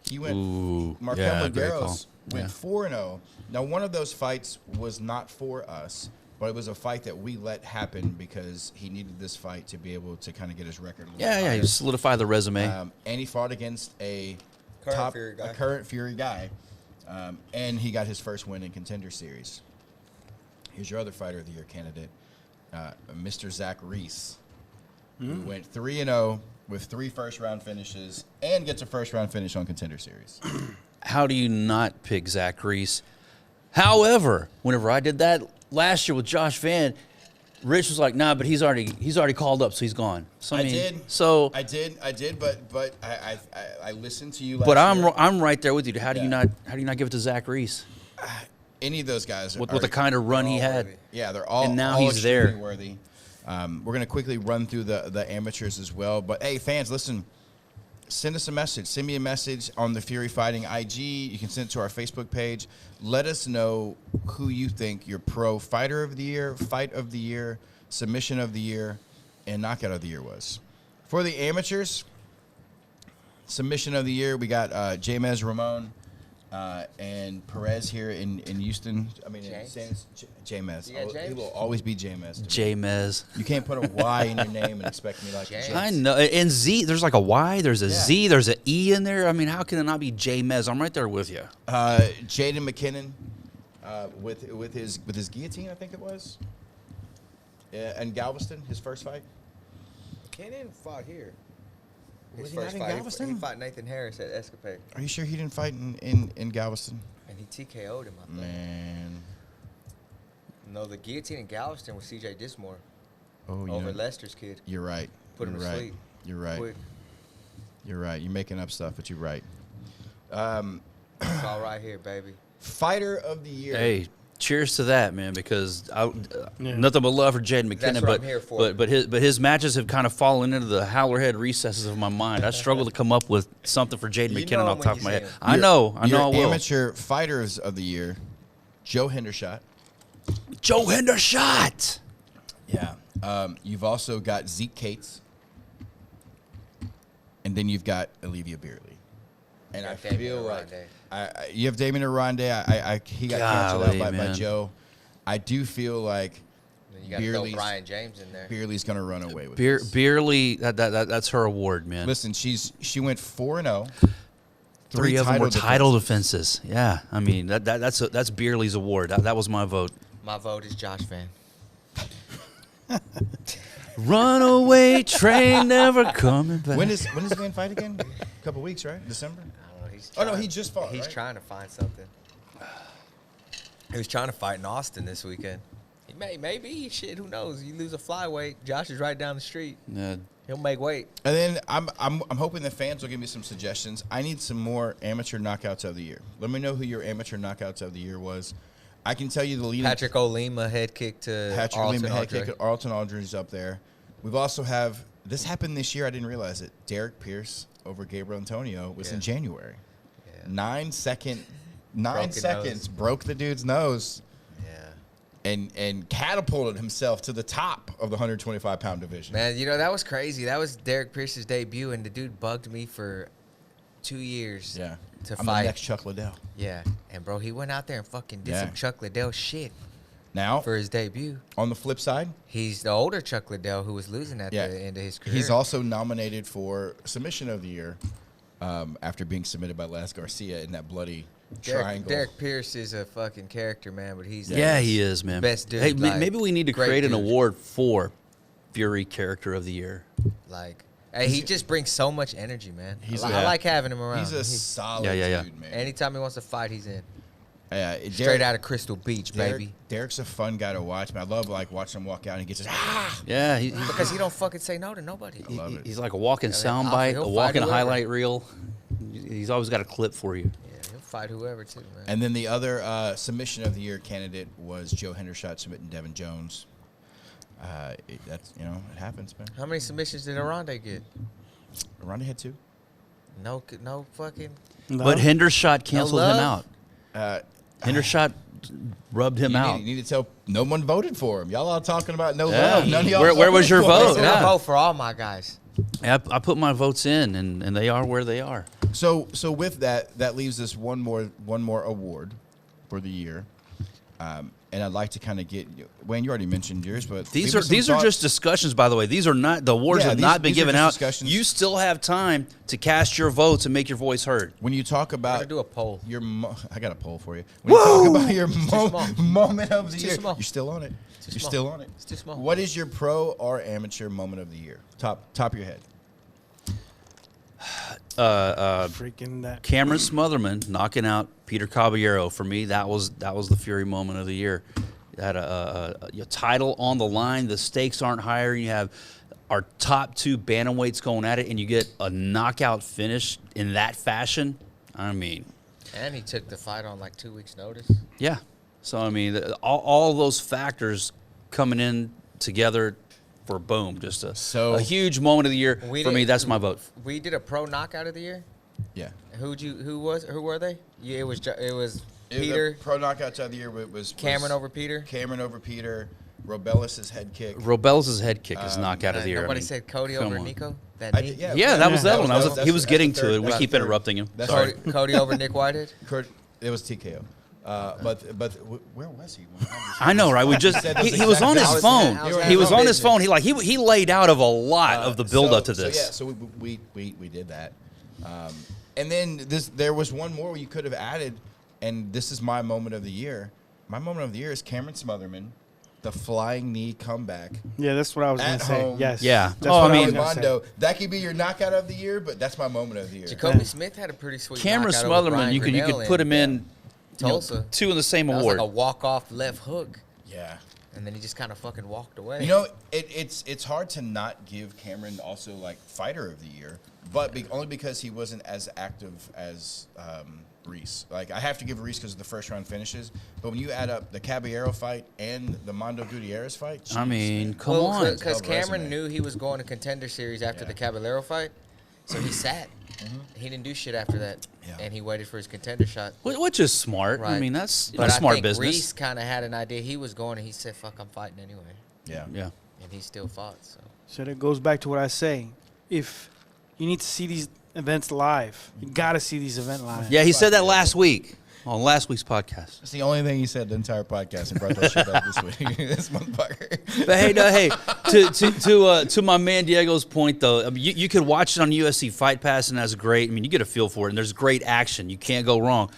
he went. Ooh, Markel yeah, great call. Medeiros went 4-0. Now, one of those fights was not for us, but it was a fight that we let happen because he needed this fight to be able to kind of get his record. A little Yeah, higher. you solidify the resume. And he fought against a Current Fury guy. current Fury guy, and he got his first win in Contender Series. Here's your other Fighter of the Year candidate, Mr. Zach Reese, who went 3-0, with 3 first-round finishes and gets a first-round finish on Contender Series. How do you not pick Zach Reese? However, whenever I did that last year with Josh Van, Rich was like, "Nah, but he's already called up, so he's gone." So I did, but I listened to you. Last but year. I'm right there with you. How do you not give it to Zach Reese? Any of those guys with the kind of run he had? Worthy. Yeah, they're all and now all he's there. Worthy. We're gonna quickly run through the amateurs as well. But hey, fans, listen. Send us a message. Send me a message on the Fury Fighting IG. You can send it to our Facebook page. Let us know who you think your pro fighter of the year, fight of the year, submission of the year, and knockout of the year was. For the amateurs, submission of the year, we got James Ramon and Perez here in Houston. I mean, James. He will always be James. James. You can't put a Y in your name and expect me like James. I know. And Z, there's like a Y, there's a Z, there's an E in there. I mean, how can it not be James? I'm right there with you. Jaden McKinnon with his guillotine, I think it was. And Galveston, his first fight. McKinnon fought here. Was His he not first in fight, Galveston? he fought Nathan Harris at Escapade. Are you sure he didn't fight in Galveston? And he TKO'd him, I think. Man. No, the guillotine in Galveston was CJ Dismore Oh, over Lester's kid. You're right. Put him You're to right. sleep. You're right. Quick. You're right. You're making up stuff, but you're right. It's all right here, baby. Fighter of the year. Hey, cheers to that, man, because nothing but love for Jaden McKinnon. That's what I'm here for. But his matches have kind of fallen into the Howler head recesses of my mind. I struggle to come up with something for Jaden You McKinnon know off him the top when of my you head. see him. I know I will. Amateur fighters of the year, Joe Hendershot. Joe Hendershot. Yeah. You've also got Zeke Cates. And then you've got Olivia Beerley. And I feel like you have Damien Aronde. He got canceled out by Joe. I do feel like You got to throw Brian James in there. Beerley's going to run away with this. Beerley, that's her award, man. Listen, she went 4-0. 3 of them were title defenses. Yeah, I mean that's Beerley's award. That was my vote. My vote is Josh Van. Runaway train never coming back. When is Van fight again? A couple weeks, right? December. I don't know. No, he just fought. He's right? trying to find something. He was trying to fight in Austin this weekend. He maybe shit. Who knows? You lose a flyweight. Josh is right down the street. Yeah. He'll make weight. And then I'm hoping the fans will give me some suggestions. I need some more amateur knockouts of the year. Let me know who your amateur knockouts of the year was. I can tell you the leading. Patrick O'Lima head kick to Arlton Aldridge. Arlton Aldridge up there. We've also have this happened this year. I didn't realize it. Derek Pierce over Gabriel Antonio was in January. Yeah. 9 seconds Nose. broke the dude's nose. Yeah. And catapulted himself to the top of the 125-pound division. Man, that was crazy. That was Derek Pierce's debut, and the dude bugged me for 2 years. Yeah. To I'm fight. the next Chuck Liddell. Yeah. And bro, he went out there and fucking did some Chuck Liddell shit Now, for his debut. on the flip side, He's the older Chuck Liddell who was losing at the end of his career. he's also nominated for Submission of the Year after being submitted by Las Garcia in that bloody triangle. Derek Pierce is a fucking character, man, but he's he is, man. Best dude. Hey, like, maybe we need to great create an dude. award for Fury Character of the Year. Like, hey, he just brings so much energy, man. I a- like having him around. He's a solid dude, man. Anytime he wants to fight, he's in. Derek- Straight out of Crystal Beach, baby. Derek's a fun guy to watch, man. I love watching him walk out and he gets his Yeah, Because he don't fucking say no to nobody. love it. he's like a walking he'll soundbite, a fight walking whoever. highlight reel. He's always got a clip for you. Yeah, he'll fight whoever too, man. And then the other Submission of the Year candidate was Joe Hendershot submitting Devin Jones. It happens, man. How many submissions did Aronde get? Ronda had 2. No fucking. No. But Hendershot canceled him love? out. Hendershot rubbed him out. You need to tell no one voted for him. Y'all all talking about no love. None of y'all Where was voted your for him. vote? Listen, Yeah. I vote for all my guys. I put my votes in, and they are where they are. So with that leaves us one more award for the year, and I'd like to kind of get Wayne. You already mentioned yours, but These are just discussions, by the way. These are not the awards Yeah, have not been these are given just out. discussions. You still have time to cast your votes and make your voice heard. when you talk I'm about gonna do a poll. I got a poll for you. When you talk about your small. moment of the It's too year, small. you're still on it. too You're small. still on it. It's too small. What is your pro or amateur moment of the year? Top of your head. Freaking that. Cameron Smotherman knocking out Peter Caballero. For me, that was the Fury moment of the year. You had a title on the line. The stakes aren't higher. You have our top 2 bantamweights going at it, and you get a knockout finish in that fashion. I mean, And he took the fight on like 2 weeks' notice. yeah. So I mean, all those factors coming in together for boom, just a huge moment of the year for me. That's my vote. We did a pro knockout of the year. Yeah. Who were they? Yeah, it was Peter. Peter. Pro knockouts of the year was Cameron over Peter. Cameron over Peter. Robellis' head kick. Robel's head kick is knockout of the year. Nobody said Cody come over on. Nico. That I knee? did- Yeah, that was that one. that's- He was getting that's the to it. third- We that's keep the third. interrupting him. That's Sorry. Cody over Nick Whitehead. It was TKO. But where was he? I know, right? We just he was on his I was- phone. I was He was handling on his phone. He laid out of a lot of the build up to So, this. so we did that, and then there was one more you could have added, and this is my moment of the year. My moment of the year is Cameron Smotherman, the flying knee comeback. Yeah, that's what I was going At to say. home. Yes. Yeah. That's Oh, what I mean- was gonna say. Mondo, that could be your knockout of the year, but that's my moment of the year. Jacoby Smith had a pretty sweet Cameron knockout over Smotherman, Brian you could Grinnell put him in Tulsa. 2 in the same That was award. like a walk-off left hook, Yeah. and then he just kind of fucking walked away. You know, it's hard to not give Cameron also like fighter of the year, but only because he wasn't as active as Reese. Like I have to give Reese because of the first round finishes, but when you add up the Caballero fight and the Mondo Gutierrez fight, I jeez, mean, man. come on. Because Tough Cameron resume. knew he was going to Contender Series after the Caballero fight, so he sat. He didn't do shit after that, Yeah. and he waited for his contender shot. Which is smart. I Right. mean, that's But I smart think business. Reese kind of had an idea he was going, and he said, "Fuck, I'm fighting anyway," Yeah. Yeah. and he still fought. So So that goes back to what I say. If you need to see these events live, you got to see these events live. Yeah, he said that last week on last week's podcast. That's the only thing he said the entire podcast and brought that shit up this week. This motherfucker. But hey, to my man Diego's point though, I mean, you could watch it on UFC Fight Pass and that's great. I mean, you get a feel for it and there's great action. You can't go wrong.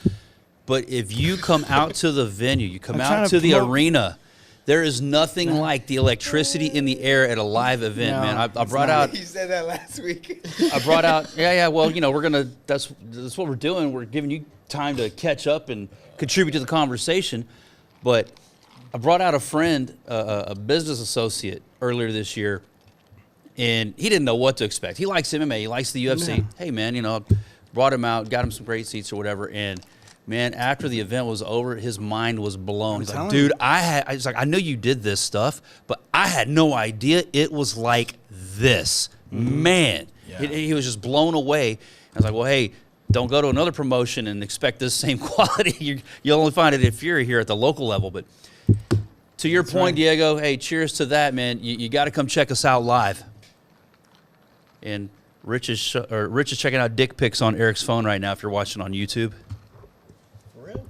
But if you come out to the venue, you come I'm trying out to to the promote- arena, there is nothing like the electricity in the air at a live event, No, man. I it's brought not. out. he said that last week. I brought out. Yeah. Well, we're gonna. That's what we're doing. We're giving you time to catch up and contribute to the conversation. But I brought out a friend, a business associate, earlier this year, and he didn't know what to expect. He likes MMA. He likes the UFC. Yeah. Hey, man, brought him out, got him some great seats or whatever, and. Man, after the event was over, his mind was blown. He's like, telling dude, you. I know you did this stuff, but I had no idea it was like this. Man, Yeah. he was just blown away. I was like, well, hey, don't go to another promotion and expect this same quality. You'll only find it at Fury here at the local level. But to your point, right. Diego, hey, cheers to that, man. You got to come check us out live. And Rich is checking out dick pics on Eric's phone right now if you're watching on YouTube. For real?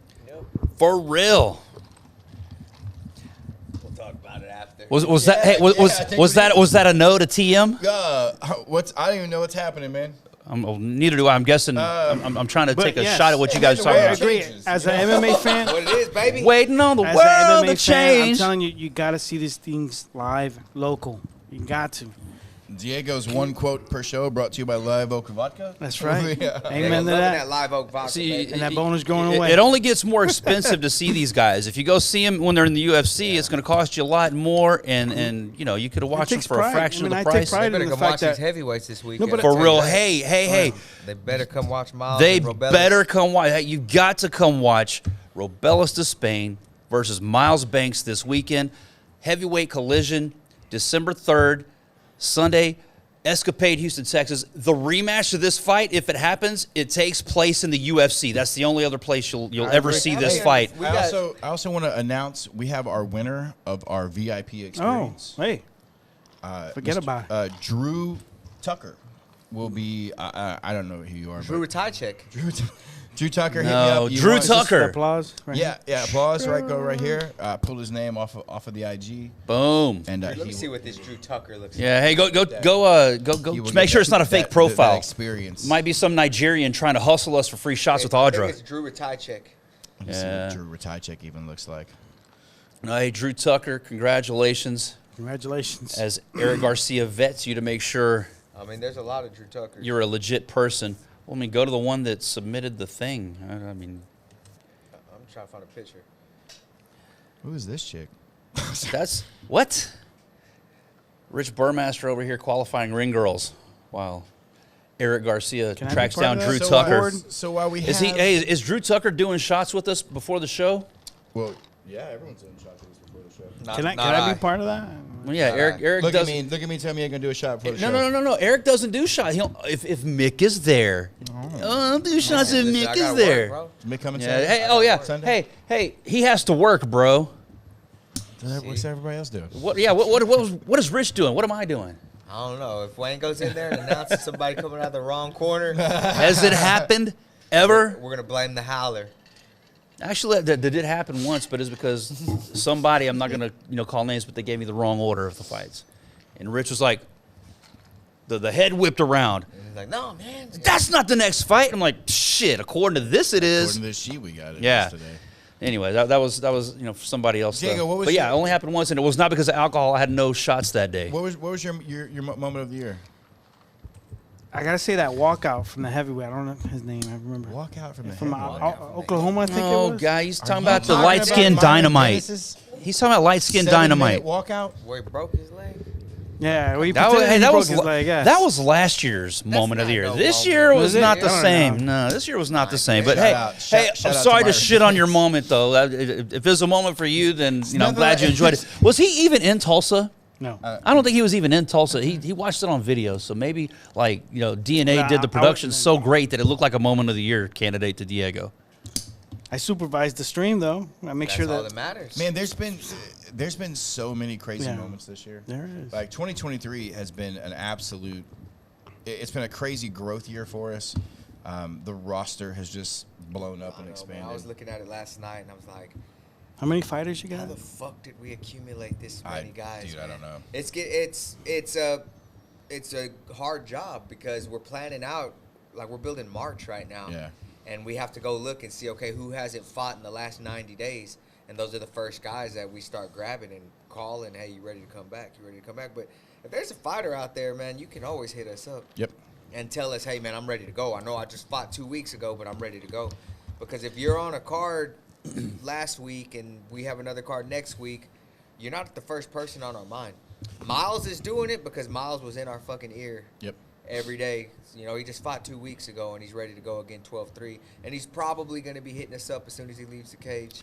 For real. We'll talk about it after. Was Yeah, that hey, yeah, I think was that a no to TM? I don't even know what's happening, man. Neither do I. I'm guessing. I'm trying to but take a yes. shot at what you guys are Either way, talking I about. agree. As an MMA fan, What it is, baby? Waiting on the as world an to MMA fan, I'm change. telling you, you got to see these things live, local. You got to. Diego's one quote per show brought to you by Live Oak Vodka. That's right. Yeah. Amen to Loving that. Live Oak vodka, See, baby. And that bonus going away. It only gets more expensive to see these guys. If you go see them when they're in the UFC, it's going to cost you a lot more, and you could have watched them takes for a pride. fraction I mean, of I the take price. They pride better in the come fact watch these that heavyweights this weekend. but- For real, hey. They better come watch Miles. They and Robellis. better come watch. Hey, you got to come watch Robellis de Spain versus Miles Banks this weekend. Heavyweight collision, December 3rd, Sunday, Escapade, Houston, Texas. The rematch of this fight, if it happens, it takes place in the UFC. That's the only other place you'll ever agree. see this Hey, fight. I also want to announce we have our winner of our VIP Oh, experience. hey. Forget Mr. about it. Drew Tucker will be. I don't know who you are. Drew but Ratajczyk. Drew Tucker hit me No, up. You Drew want- Tucker. Applause. Right Yeah, applause. Right, go right here. Pulled his name off of the IG, Boom. and Let me he see what this Drew Tucker looks like. Yeah, hey, go. he will Make get sure it's not a that- fake that profile. experience. Might be some Nigerian trying to hustle us for free shots with I think Audra. it's Drew Ratajczyk. Let me see Yeah. what Drew Ratajczyk even looks like. Hey, Drew Tucker, congratulations. Congratulations. As Eric Garcia vets you to make sure I mean, there's a lot of Drew Tuckers. you're a legit person. Well, I mean, go to the one that submitted the thing. I mean, I'm trying to find a picture. Who is this chick? that's what? Rich Burmaster over here qualifying ring girls. Wow. Eric Garcia Can I be tracks part down of Drew that? Tucker. So while we have, Is Drew Tucker doing shots with us before the show? well, yeah, everyone's doing shots before the show. Can I be part of that? Well, yeah, Eric Look does. at me, tell me you're gonna do a shot before the show. No. Eric doesn't do shots. If Mick is there, I'll do shots if Listen, Mick I is gotta there. work, bro. Mick coming Yeah. Sunday? Hey. Oh yeah. Sunday? Hey. He has to work, bro. What's everybody else doing? What? Yeah. What is Rich doing? What am I doing? I don't know. If Wayne goes in there and announces somebody coming out of the wrong corner, Has it happened ever? we're gonna blame the Howler. Actually, that did happen once, but it's because somebody, I'm not going to call names, but they gave me the wrong order of the fights. And Rich was like, the head whipped around. And he's like, no, man. That's not the next fight. I'm like, shit, according to this it is. According to this sheet we got it Yeah. yesterday. Anyway, that was for somebody else. Diego, what was but yeah, your- it only happened once, and it was not because of alcohol. I had no shots that day. What was your moment of the year? I gotta say that walkout from the heavyweight. I don't know his name. I remember. Walk out from the From heavyweight. Oklahoma, I think it Oh, was. guy, he's talking you about the talking light skin about Myron dynamite. Dennis's He's talking about light skin 7-minute dynamite. walkout. Where he broke his leg. Yeah, well, he That was, pretended hey, he that broke was his leg, yes. that was last year's moment of the not year. no This moment. year was Was it? not the I don't same. know. No, this year was not the same. man. But hey, Shout hey, out I'm to sorry to Myron shit on your Dennis. moment though. If it's a moment for you, then I'm nothing glad you like- enjoyed it. Was he even in Tulsa? No. I don't think he was even in Tulsa. He watched it on video, so maybe DNA Nah, did the I production wasn't so great that it looked like a moment of the year candidate to Diego. I supervised the stream though. I make That's sure all that that matters. Man, there's been so many crazy Yeah. moments this year. there it is. Like 2023 has been an absolute. It's been a crazy growth year for us. The roster has just blown up and I know, expanded. man. I was looking at it last night and I was like, How many fighters you how got? the fuck did we accumulate this many guys? Dude, I man? don't know. It's a hard job because we're planning out, like we're building March right now. Yeah. And we have to go look and see, okay, who hasn't fought in the last 90 days? And those are the first guys that we start grabbing and calling, hey, you ready to come back? You ready to come back? But if there's a fighter out there, man, you can always hit us up. Yep. And tell us, hey, man, I'm ready to go. I know I just fought 2 weeks ago, but I'm ready to go. Because if you're on a card last week and we have another card next week, you're not the first person on our mind. Miles is doing it because Miles was in our fucking ear Yep. every day. You know, he just fought 2 weeks ago, and he's ready to go again 12-3. And he's probably going to be hitting us up as soon as he leaves the cage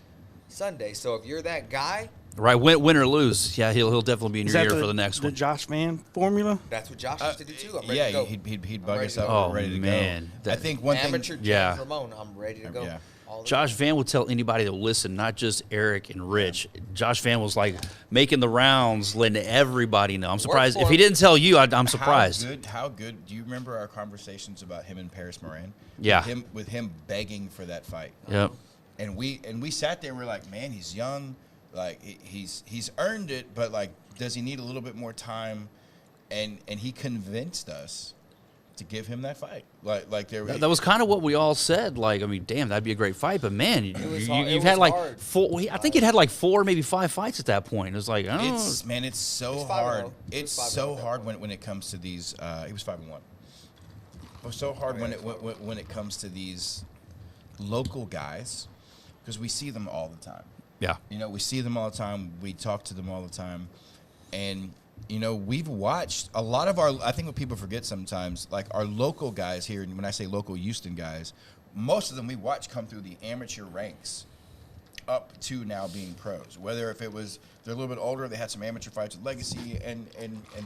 Sunday. So if you're that guy, Right, win or lose, yeah, he'll definitely be in Is your that ear for the next one. The Josh Van formula? that's what Josh used to do too. I'm ready Yeah, to go. he'd I'm bug ready us to up. go. Oh, We're ready to man. go. I think one Amateur thing. James Yeah. Ramon, I'm ready to go. Yeah. All the Josh Van would tell anybody that will listen, not just Eric and Rich. Josh Van was like making the rounds, letting everybody know. I'm surprised. for If he him. didn't tell you, I'm surprised. How good? Do you remember our conversations about him and Paris Moran? Yeah. With him begging for that fight. Yep. And we sat there and we're like, man, he's young, like he's earned it, but like, does he need a little bit more time? And he convinced us to give him that fight. Like there That was kind of what we all said. Like, I mean, damn, that'd be a great fight. But man, was hard. It you've had was like hard. four. I think it had like 4, maybe 5 fights at that point. It was like, I don't know. it's so It's 5-0. hard. It It's was 5-0 so at that hard point. when it comes to these. He was 5-1. It was so hard when it comes to these local guys, because we see them all the time. Yeah. You know, we see them all the time. We talk to them all the time. And, you know, we've watched a lot of our, I think what people forget sometimes, like our local guys here, and when I say local Houston guys, most of them we watch come through the amateur ranks up to now being pros. Whether if it was, they're a little bit older, they had some amateur fights with Legacy and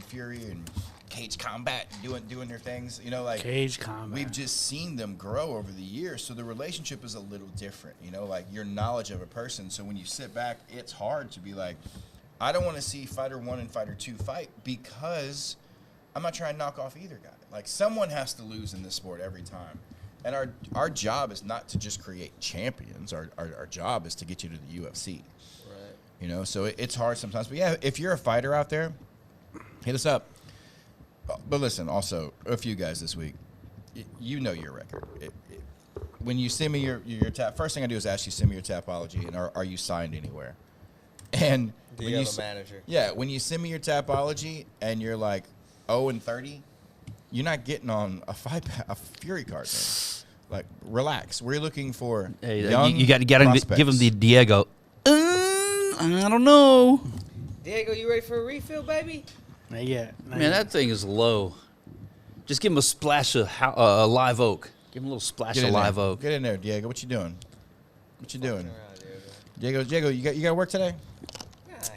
Fury and Cage Combat doing their things, you know, like Cage Combat. we've just seen them grow over the years, so the relationship is a little different, you know, like your knowledge of a person. So when you sit back, it's hard to be like, I don't want to see fighter 1 and fighter 2 fight because I'm not trying to knock off either guy. Like, someone has to lose in this sport every time. And our job is not to just create champions. Our job is to get you to the UFC. Right. You know, so it's hard sometimes. But yeah, if you're a fighter out there, hit us up. But listen, also, a few guys this week, you know your record. When you send me your tap, first thing I do is ask you, send me your Tapology, and are you signed anywhere? And The when other you manager. yeah, when you send me your Tapology and you're like 0-30, you're not getting on a Fury card. Man. Like, relax. We're looking for young you got to give him the Diego. I don't know. Diego, you ready for a refill, baby? Not yet. Man, that thing is low. Just give him a splash of live oak. Give him a little splash of live oak. Get in there, Diego. What you doing? What you doing? Around, Diego, you got work today?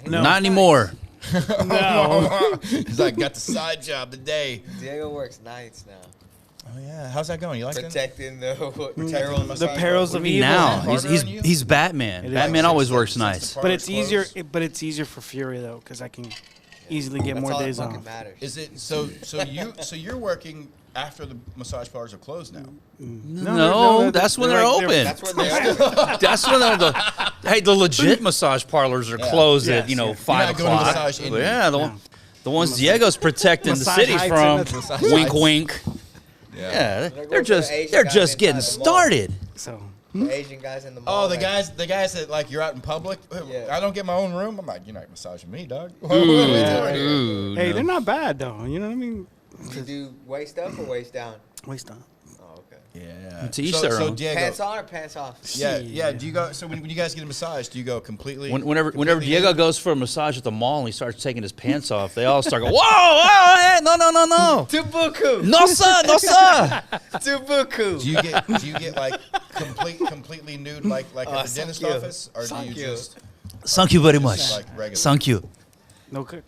No. Not anymore. No. He's like, got the side job today. Diego works nights now. Oh yeah, how's that going? You like it? Protecting the The perils of evil. Now Harder on you? he's Batman. It is. Batman always works Since the nice. But it's parlor's easier. closed? But it's easier for Fury though, because I can easily get That's more all days that fucking off. matters. Is it so you're working after the massage parlors are closed now? No, that's when they're open. That's when they're open. That's when the legit massage parlors are closed at Yes, yes. 5 You're not going to o'clock. massage Indian. Yeah, the ones Diego's protecting the Massage city heights from. and Massage Wink, heights. wink. Yeah. Yeah, they're just getting started. So The Asian guys in the mall. Oh, the like, guys that like you're out in public. Yeah. I don't get my own room. I'm like, you're not massaging me, dog. Ooh, hey, no. they're not bad though. You know what I mean? You do waist up or waist down? Waste time. Oh, okay. Yeah. To each their own. Diego, Pants on or pants off? yeah. Do you go? So when you guys get a massage, do you go completely? Whenever completely Diego nude? goes for a massage at the mall and he starts taking his pants off, they all start going, whoa, hey, no. Tubuku! No, sir, no, sir. Tubuku! Do you get like completely nude like at the thank dentist you. office, or do Thank you you. just Thank you very much. like regular? Thank you. No cook.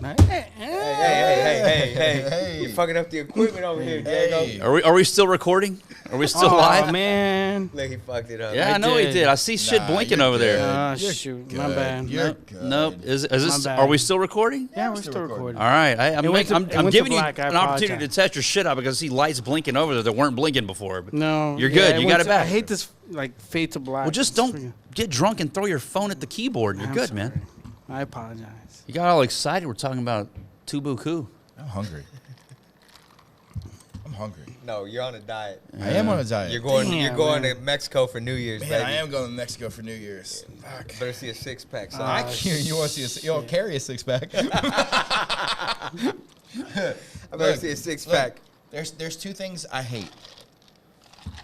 Hey. You're fucking up the equipment over here, Diego. Hey. Are we still recording? Are we still Oh live? man. Look, he fucked it up. Yeah, I know he did. did. I see shit Nah, blinking you're over there. good. Oh shoot, my Good. bad. You're Nope. good. Nope. Is this? My bad. Are we still recording? Yeah, we're still still recording. recording. All right. I'm It went to giving you black. I an opportunity to apologize. test your shit out because I see lights blinking over there that weren't blinking before. But No, You're good. it You went got it to- back. I hate this like fade to black. well, just It's freaking- don't get drunk and throw your phone at the keyboard. And you're I'm good, sorry. man. I apologize. You got all excited. We're talking about Tubuku. I'm hungry. I'm hungry. No, you're on a diet. I am on a diet. You're going Damn, to Mexico for New Year's, Man, baby. I am going to Mexico for New Year's. Fuck. Better see a six pack, son. I can't. You want to see? You don't carry a six pack. I better see a six pack. There's two things I hate.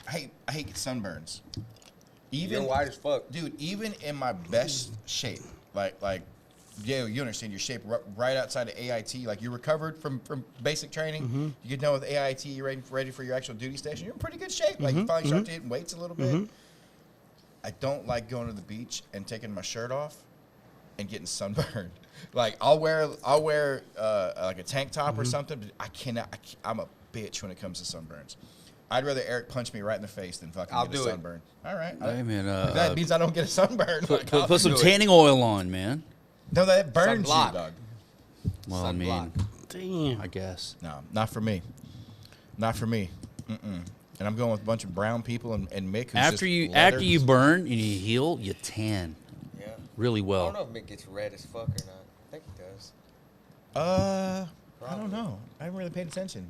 I hate sunburns. You're white as fuck. Dude, even in my best shape, like yeah, you understand your shape right outside of AIT. Like, you're recovered from basic training. You get done with AIT, you're ready for your actual duty station. You're in pretty good shape. Like, you finally start hitting weights a little bit. I don't like going to the beach and taking my shirt off and getting sunburned. Like, I'll wear like a tank top or something, but I'm a bitch when it comes to sunburns. I'd rather Eric punch me right in the face than fucking I'll get a do it. sunburn. All right. Hey, man, that means I don't get a sunburn. Like, I'll put some do it. tanning oil on, man. No, that burns Sunblock. you, dog. Well, I mean, Sunblock. Damn. I guess. No, not for me. Not for me. And I'm going with a bunch of brown people and Mick. Who's After you burn and you heal, you tan Yeah. really I well. don't know if Mick gets red as fuck or not. I think it does. I don't know. I haven't really paid attention.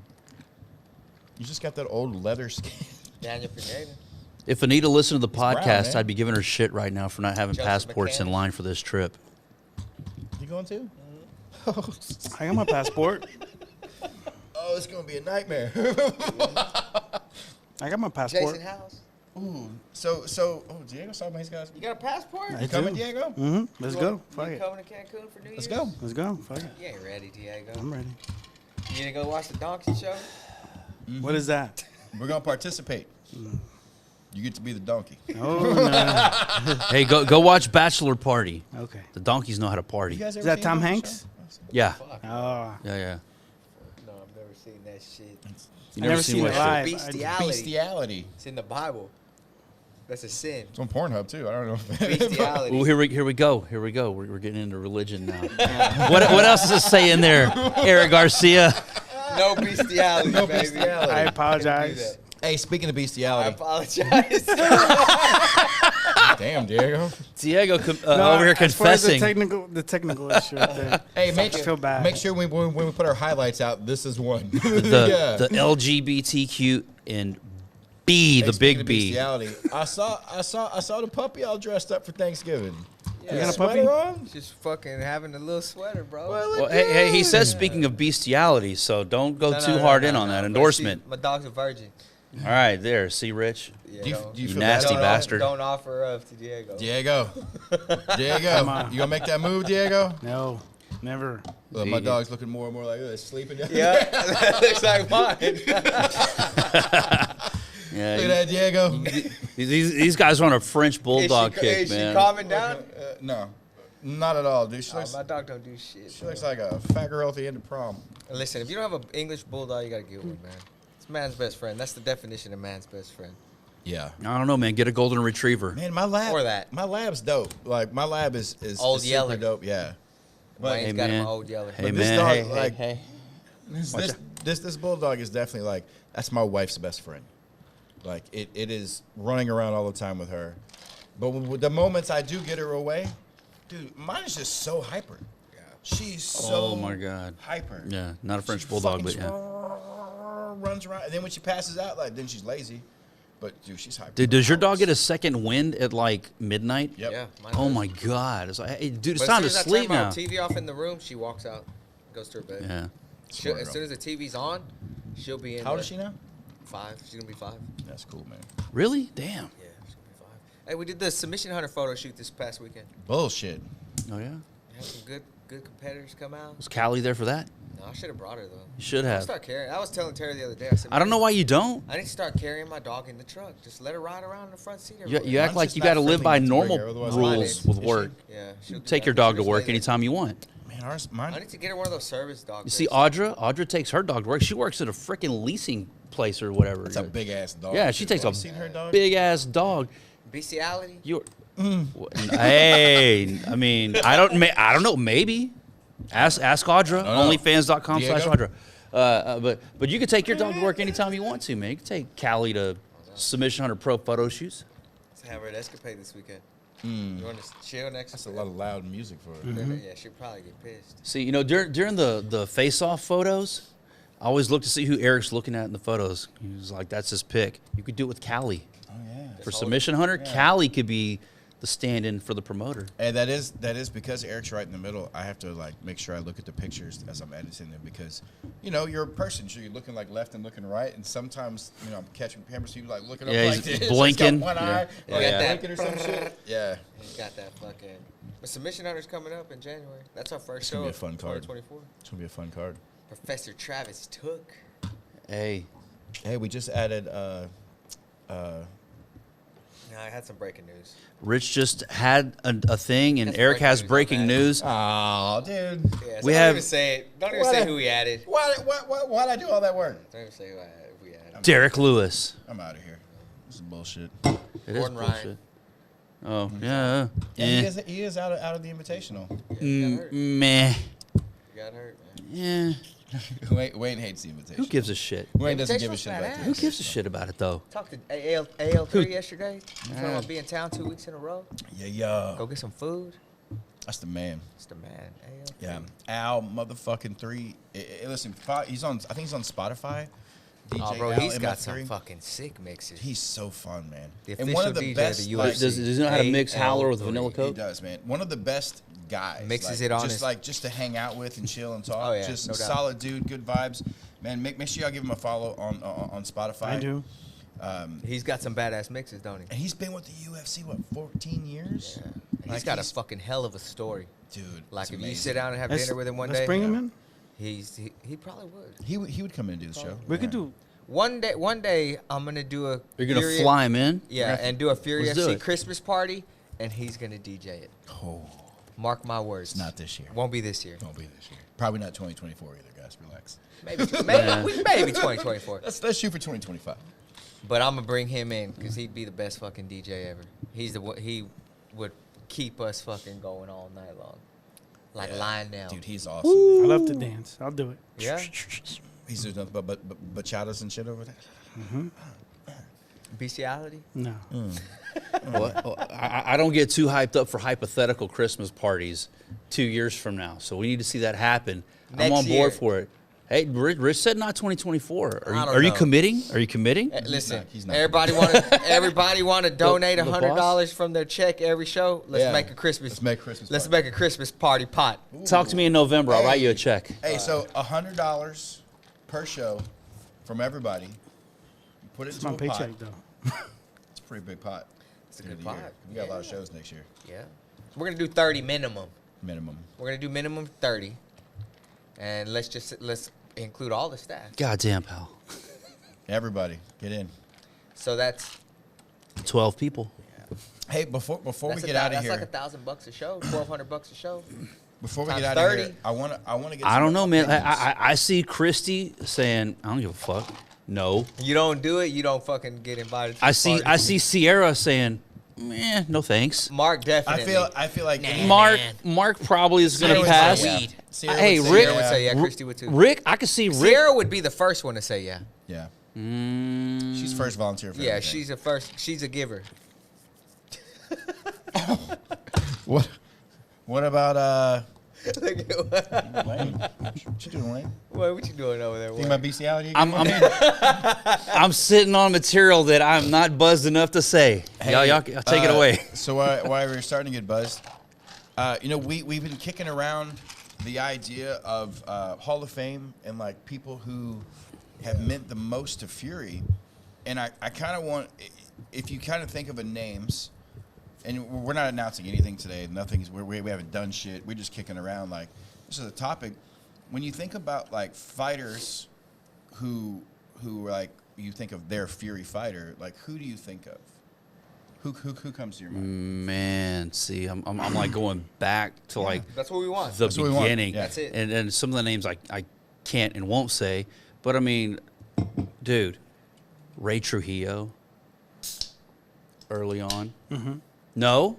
You just got that old leather skin. Daniel Pineda. If Anita listened to the brown, podcast, man. I'd be giving her shit right now for not having Joseph passports in McCann. line for this trip. You going too? I got my passport. Oh, it's gonna be a nightmare. I got my passport. Jason House. So, Diego saw my guys. You got a passport? You coming, Diego? Let's go. Fuck You it. coming to Cancun for New Year's? Let's go. Let's go. Fuck it. You ain't ready, Diego. I'm ready. You gonna go watch the donkey show? What is that? We're gonna participate. You get to be the donkey. Oh no. Hey, go watch Bachelor Party. Okay. The donkeys know how to party. You guys Is ever that seen Tom the Hanks? show? Yeah, Oh. yeah. No, I've never seen that shit. You I never seen what it shit? live. Bestiality. Bestiality. It's in the Bible. That's a sin. It's on Pornhub too. I don't know. Bestiality. Well, here we go. We're getting into religion now. what else does it say in there, Eric Garcia? No bestiality, No baby. bestiality. I Do apologize. that. Hey, speaking of I bestiality, apologize. damn, Diego. Diego No, over here as far as confessing. the technical issue right there. Hey, I feel bad. Make sure when we put our highlights out, this is one. The LGBTQ and B, Hey, the speaking big of B. bestiality, I saw the puppy all dressed up for Thanksgiving. Yeah. You got a puppy? Sweater on? Just fucking having a little sweater, bro. Well, hey, he says speaking of bestiality, so don't go too hard in on that endorsement. My dog's a virgin. All right, there. See, Rich? Yeah, Do you You feel nasty bad? bastard. Don't offer her up to Diego. Diego. Diego. on. You gonna make that move, Diego? No, never. Look, my dog's looking more and more like sleeping. Yeah, that looks like mine. Yeah, Look at that, Diego. these guys are on a French bulldog kick, is man. she calming down? No, not at all, dude. She looks, My dog don't do shit. she looks like a fat girl at the end of prom. Listen, if you don't have an English bulldog, you gotta get one, man. It's man's best friend. That's the definition of man's best friend. Yeah. I don't know, man. Get a golden retriever. Man, my lab. Or that. My lab's dope. Like my lab is Old super Yeller. dope. Yeah. But Wayne's hey, got him man. an old yeller. Hey, But this man. dog, Hey, like- hey, hey. this bulldog is definitely like that's my wife's best friend. Like it is running around all the time with her. But with the moments I do get her away, dude, mine is just so hyper. Yeah. She's so Oh, my God. hyper. Yeah, not a French She bulldog, but fucking yeah. runs around, and then when she passes out, like then she's lazy. But dude, she's hyper. Dude, does your dog get a second wind at like midnight? Yep. Yeah. mine Oh does. my God! It's like, hey, dude, it's But time to as soon as I sleep turn now. my TV off in the room, she walks out, goes to her bed. Yeah. She'll, as soon as the TV's on, she'll be in. How old there. is she now? 5. She's gonna be 5. That's cool, man. Really? Damn. Yeah, she's gonna be 5. Hey, we did the submission hunter photo shoot this past weekend. Bullshit. Oh yeah. We had some good competitors come out. Was Callie there for that? No, I should have brought her though. You should I'll have. start carrying. I was telling Terry the other day. I said, I don't know why you don't. I need to start carrying my dog in the truck. Just let her ride around in the front seat. You, everywhere. you act Mine's like just you not got to live by friendly to normal bring her, otherwise mine rules is. with Is she? work. Yeah, she'll do Take that. your dog to She's work lazy. anytime you want. Man, I mine. need to get her one of those service dogs. You see, Audra takes her dog to work. She works at a freaking leasing place or whatever. That's a big ass dog. Yeah, she takes Have a you seen her dog? big ass dog. bestiality. You're, hey, I mean, I don't know. Maybe ask Audra. No. OnlyFans.com/Audra. But you can take your dog to work anytime you want to, man. You can take Callie to Submission Hunter Pro photo shoots. Let's have her at Escapade this weekend. You want to chill next? That's a lot of loud music for her. Yeah, she'll probably get pissed. See, during the face-off photos, I always look to see who Eric's looking at in the photos. He's like, that's his pick. You could do it with Callie. Oh yeah. For Submission Hunter, Callie could be the stand-in for the promoter. And that is because Eric's right in the middle. I have to like make sure I look at the pictures as I'm editing them because, you're a person, so you're looking like left and looking right, and sometimes I'm catching cameras people like looking up Yeah, like he's this. blinking. He's got one eye, Yeah. like Yeah. blinking or some shit. Yeah, He's got that fucking. But Submission Hunter's coming up in January. That's our first It's show gonna be a of fun card. 2024. it's gonna be a fun card. Professor Travis Took. Hey, Hey, we just added. No, I had some breaking news. Rich just had a thing, and That's Eric breaking has news, breaking man. news. Oh, dude. Yeah, so We don't have- even say it. Don't even What say a- who we added. Why'd I do all that work? Don't even say who we added. Derek Lewis. I'm out of here. This is bullshit. It is Gordon Ryan. bullshit. Oh, yeah. Yeah, Eh. he is out of the invitational. He got hurt. Meh. He got hurt, man. Yeah. Wayne hates the invitation. Who gives a shit? Wayne doesn't give a Invitational's shit about badass. that. Who gives a shit about it, though? Talked to AL3 yesterday. Told him I'll be in town 2 weeks in a row. Yeah. Go get some food. That's the man. It's the man. AL3. Yeah, Al motherfucking 3. Listen, he's on. I think he's on Spotify. DJ Oh, bro, Al he's got MF3. some fucking sick mixes. He's so fun, man. The and one of official the DJ best. of the like, UFC. Does he know how to mix AL3. Howler with vanilla he Coke? does, man. One of the best guys. Mixes like, it on just his- like just to hang out with and chill and talk. Oh, yeah, just no doubt. solid dude, good vibes, man. Make sure y'all give him a follow on Spotify. I do. He's got some badass mixes, don't he? And he's been with the UFC 14 years. Yeah. And Like, he's got a fucking hell of a story. dude. Like it's if you amazing. sit down and have dinner with him one let's day, bring him in. he probably would. He would come in and do the show. We could do. One day I'm gonna do a. You're going to Fury- fly him in? Yeah, and do a Fury Let's do FC it. Christmas party, and he's gonna DJ it. Oh, Mark my words. it's not this year. Won't be this year. Won't be this year. Probably not 2024 either, guys. Relax. Maybe 2024. Let's shoot for 2025. But I'm gonna bring him in because he'd be the best fucking DJ ever. He's the one. He would keep us fucking going all night long, like lying down. Dude, he's awesome. I love to dance. I'll do it. Yeah. He's doing nothing but bachatas and shit over there. Bestiality. No. Well, I don't get too hyped up for hypothetical Christmas parties 2 years from now. So we need to see that happen. I'm Next on board year. for it. Hey, Rich said not 2024. I don't Are you know. committing? Are you committing? Listen, He's not. everybody want to donate the $100 boss? from their check every show. Let's Yeah. make a Christmas. Let's make a Christmas Let's party. make a Christmas party pot. Talk to me in November. I'll write you a check. Hey, so $100 per show from everybody. You put it It's into my a pot. paycheck, though. It's a pretty big pot. It's a End good of the year. pot. We got a lot of Yeah. shows next year, Yeah, we're gonna do 30 minimum. minimum. We're gonna do minimum 30, and let's include all the staff. Goddamn, pal. Everybody, get in. So that's 12 people. Hey, before we that's get out of that's here, like $1,000 a show, $1,200 a show. before we times get out of 30. here, I want to get. I some don't know, man. opinions. I see Christy saying, I don't give a fuck. No. You don't do it, you don't fucking get invited. To I the see party. Sierra saying, no thanks. Mark definitely. I feel like Mark probably is Sierra gonna would pass. say yeah. Weed. Sierra Hey, would say Rick Sierra would say yeah. Christy would too. Rick, I could see Rick. Sierra would be the first one to say yeah. Yeah. She's first volunteer for Yeah, everything. she's a first. She's a giver. What about Look at Lane? What you doing, Lane? what you doing over there? Think What? about bestiality again? I'm sitting on material that I'm not buzzed enough to say. Y'all take it away. So while we're starting to get buzzed, we've been kicking around the idea of Hall of Fame and like people who have meant the most to Fury, and I kind of want, if you kind of think of names, and we're not announcing anything today. We haven't done shit. We're just kicking around like this is a topic. When you think about like fighters who like you think of their Fury fighter, like who do you think of? Who comes to your mind? Man, see, I'm like going back to like That's what we want. the That's what we want. beginning. Yeah. That's it. And some of the names I can't and won't say, but I mean, dude, Ray Trujillo, early on. Mm-hmm. No,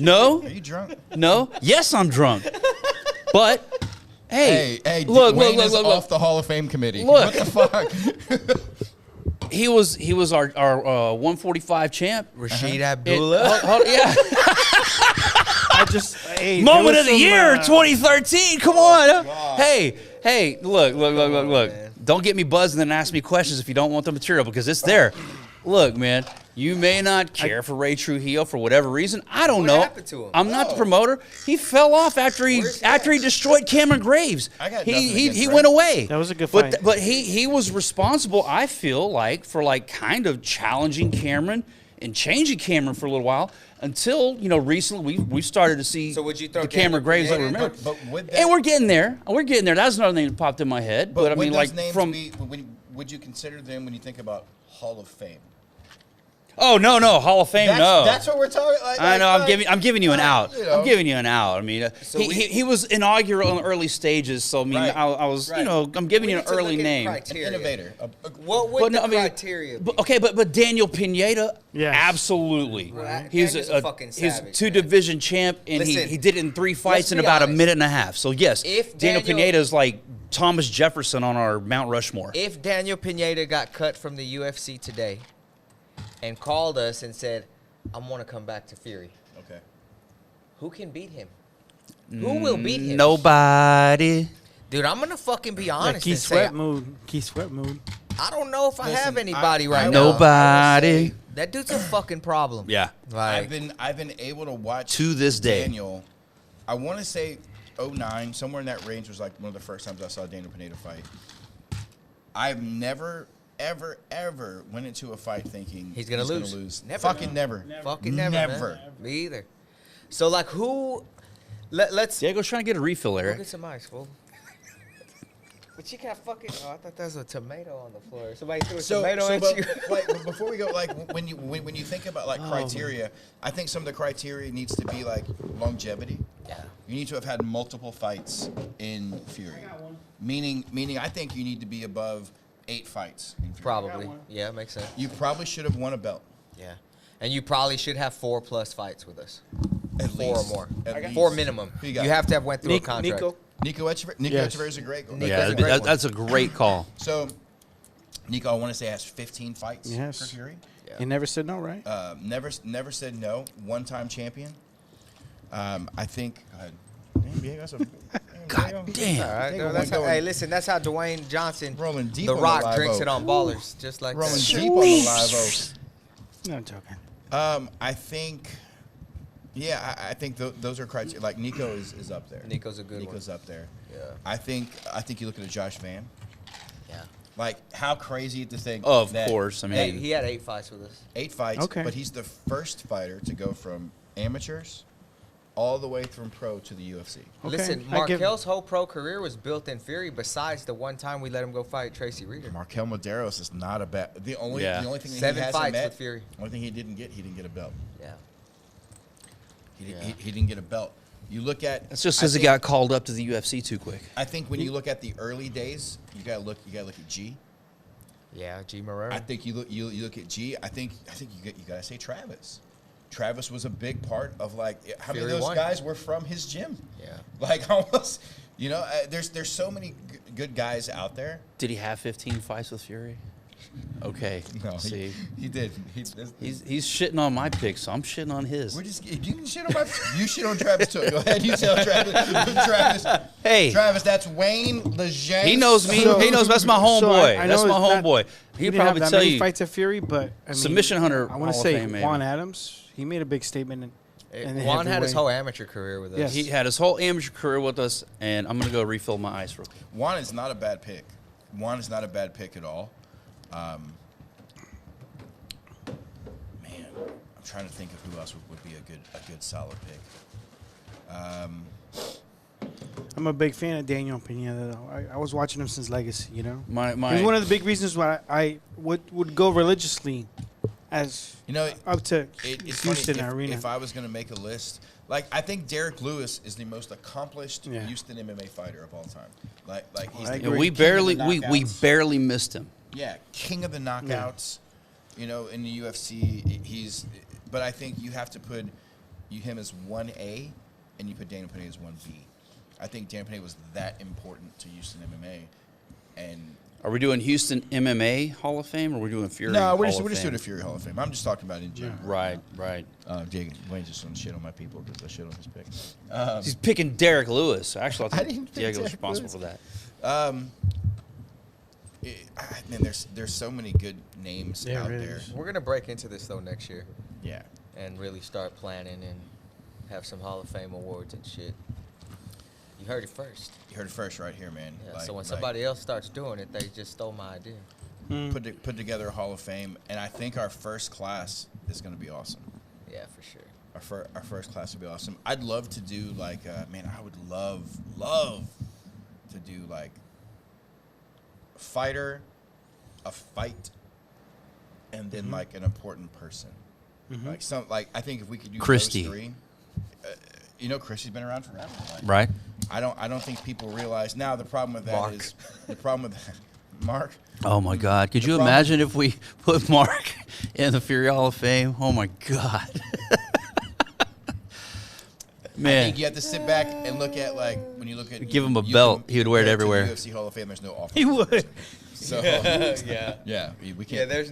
Are you drunk? no. Yes, I'm drunk. But hey, Wayne look, is look. off the Hall of Fame committee. Look. What the fuck? He was our 145 champ. Rashid It- Abdullah. yeah. Hey, Moment there of was the some, year, 2013. Come on. God. Hey, look. man. Don't get me buzzed and then ask me questions if you don't want the material because it's there. Look, man, you may not care for Ray Trujillo for whatever reason. I don't What know. happened to him? I'm not the promoter. He fell off after he Where's he destroyed Cameron Graves. I got nothing he against Ray. went away. That was a good But fight. but he was responsible, I feel like, for like kind of challenging Cameron and changing Cameron for a little while until recently we started to see So would you throw the Cameron Cameron Graves that we Pineda? remember. But would that, And we're getting there. That's another name that popped in my head. But I would mean, those like names from would you consider them when you think about Hall of Fame? oh no Hall of Fame That's what we're talking. Like, I know. I'm giving you an out. you know. I'm giving you an out. I mean, So he was inaugural in the early stages. So I mean, Right. I was Right. I'm giving We you need an to early look at name. An criteria. innovator. What would But no, the I mean, criteria be? but Daniel Pineda, Yes. absolutely. Right. He's Daniel's a fucking he's savage, two man. division champ, and Listen, he did it in 3 fights in be about a honest. minute and a half. So yes, If Daniel Daniel- Pineda is like Thomas Jefferson on our Mount Rushmore. If Daniel Pineda got cut from the UFC today and called us and said, I want to come back to Fury, Okay. who can beat him? Who will beat him? Nobody. Dude, I'm going to fucking be That honest Keith and say, Sweat mood. Keith Sweat mood. I don't know if I Listen, have anybody right I now. will- Nobody. That dude's a fucking problem. Yeah. Like, I've been able to watch To this day. Daniel. I want to say 09, somewhere in that range was like one of the first times I saw Daniel Pineda fight. I've never ever went into a fight thinking He's gonna lose. Never. Fucking never. fucking never. Man. Me either. So, like, who... Let's... Diego's trying to get a refill, Go Eric. get some ice, fool. But you got fucking... Oh, I thought that was a tomato on the floor. Somebody threw a tomato at you. But before we go, like when you think about like criteria, I think some of the criteria needs to be like longevity. Yeah. You need to have had multiple fights in Fury. Meaning, I think you need to be above 8 fights in Fury. Probably. Yeah, makes sense. You probably should have won a belt. Yeah. And you probably should have 4+ fights with us. At 4 or least. more. At least. 4 minimum. Who You, you got? have to have went through a contract. Nico Echeverria. Yes. Echeverria is a great goal. Nico's Yeah, a great one. that's a great call. So, Nico, I want to say has 15 fights Yes. for Fury. Yeah. He never said no, right? Never said no. 1-time champion. I think. Damn, Diego, that's a God damn. All right, Think no, of that's one how, going- hey, listen, that's how Dwayne Johnson, Rolling deep The on the Rock, live drinks oak. it on Ballers, just like Rolling that. deep on the live oak. No, I'm joking. I think, I think those are criteria. Like Nico is up there. Nico's a good one. Nico's up there. Yeah. I think you look at a Josh Van. Yeah. Like how crazy to think. Of that course, I mean, Hey, he had 8 fights with us. 8 fights. Okay. But he's the first fighter to go from amateurs all the way from pro to the UFC. Okay, Listen, I give- Markel's whole pro career was built in Fury. Besides the one time we let him go fight Tracy Reeder. Markel Medeiros is not a bad. The only Yeah. thing that 7 he hasn't fights met, with Fury. only thing he didn't get a belt. Yeah. He didn't get a belt. You look at it's just I because he think- got called up to the UFC too quick. I think when you look at the early days, you gotta look at G. Yeah, G. Marrero. I think you look at G. I think you gotta say Travis. Travis was a big part of like how many Fury of those won. guys were from his gym. Yeah. Like almost, there's so many good guys out there. Did he have 15 fights with Fury? Okay. No, See, he did. he's shitting on my pick, so I'm shitting on his. We're just you can shit on my you shit on Travis too. Go ahead, you shit on Travis. Hey. Travis, that's Wayne Lejeune. He knows me. So- he knows that's my so homeboy. I That's know my it's not- homeboy. He He'd didn't have probably that tell many you. fights at Fury, but I mean, Submission Hunter I want Hall to of say Fame, maybe. Juan Adams. He made a big statement. In the Juan had his heavyweight. whole amateur career with us. Yes. He had his whole amateur career with us, and I'm gonna go refill my ice real quick. Juan is not a bad pick. Juan is not a bad pick at all. Man, I'm trying to think of who else would be a good solid pick. I'm a big fan of Daniel Pineda. Though I was watching him since Legacy. You know, My he's one of the big reasons why I would go religiously as up to It's Houston funny, Arena. if I was going to make a list, like I think Derek Lewis is the most accomplished Yeah. Houston MMA fighter of all time. Like he's I the agree. we king of the we knockouts. barely missed him. Yeah, king of the knockouts. In the UFC, but I think you have to put him as 1A, and you put Daniel Pineda as 1B. I think Daniel Pineda was that important to Houston MMA, and Are we doing Houston MMA Hall of Fame, or are we doing Fury? no, we're Hall just of doing Fame? the Fury Hall of Fame. I'm just talking about in general. Right. Wayne just on shit on my people because I shit on his pick. He's picking Derek Lewis. Actually, I I think didn't pick Diego was Derek responsible Lewis. for that. Man, there's so many good names Yeah, out really there. is. We're gonna break into this though next year Yeah. and really start planning and have some Hall of Fame awards and shit. You heard it first. You heard it first right here, man. Yeah, so when somebody else starts doing it, they just stole my idea. put together a Hall of Fame, and I think our first class is going to be awesome. Yeah, for sure. Our first class would be awesome. I'd love to do like, man, I would love to do like a fighter, a fight, and then like an important person. Like I think if we could do Christie. those three, Christie's been around forever. Like, Right. I don't think people realize now. The problem with that Mark. is Mark. Oh my God! Could you problem- imagine if we put Mark in the Fury Hall of Fame? Oh my God! I Man, think you have to sit back and look at like when you look at Give him a you belt. can He would wear it compare to the everywhere. UFC Hall of Fame, there's no offer. He would. So yeah. yeah, we Yeah, can't. there's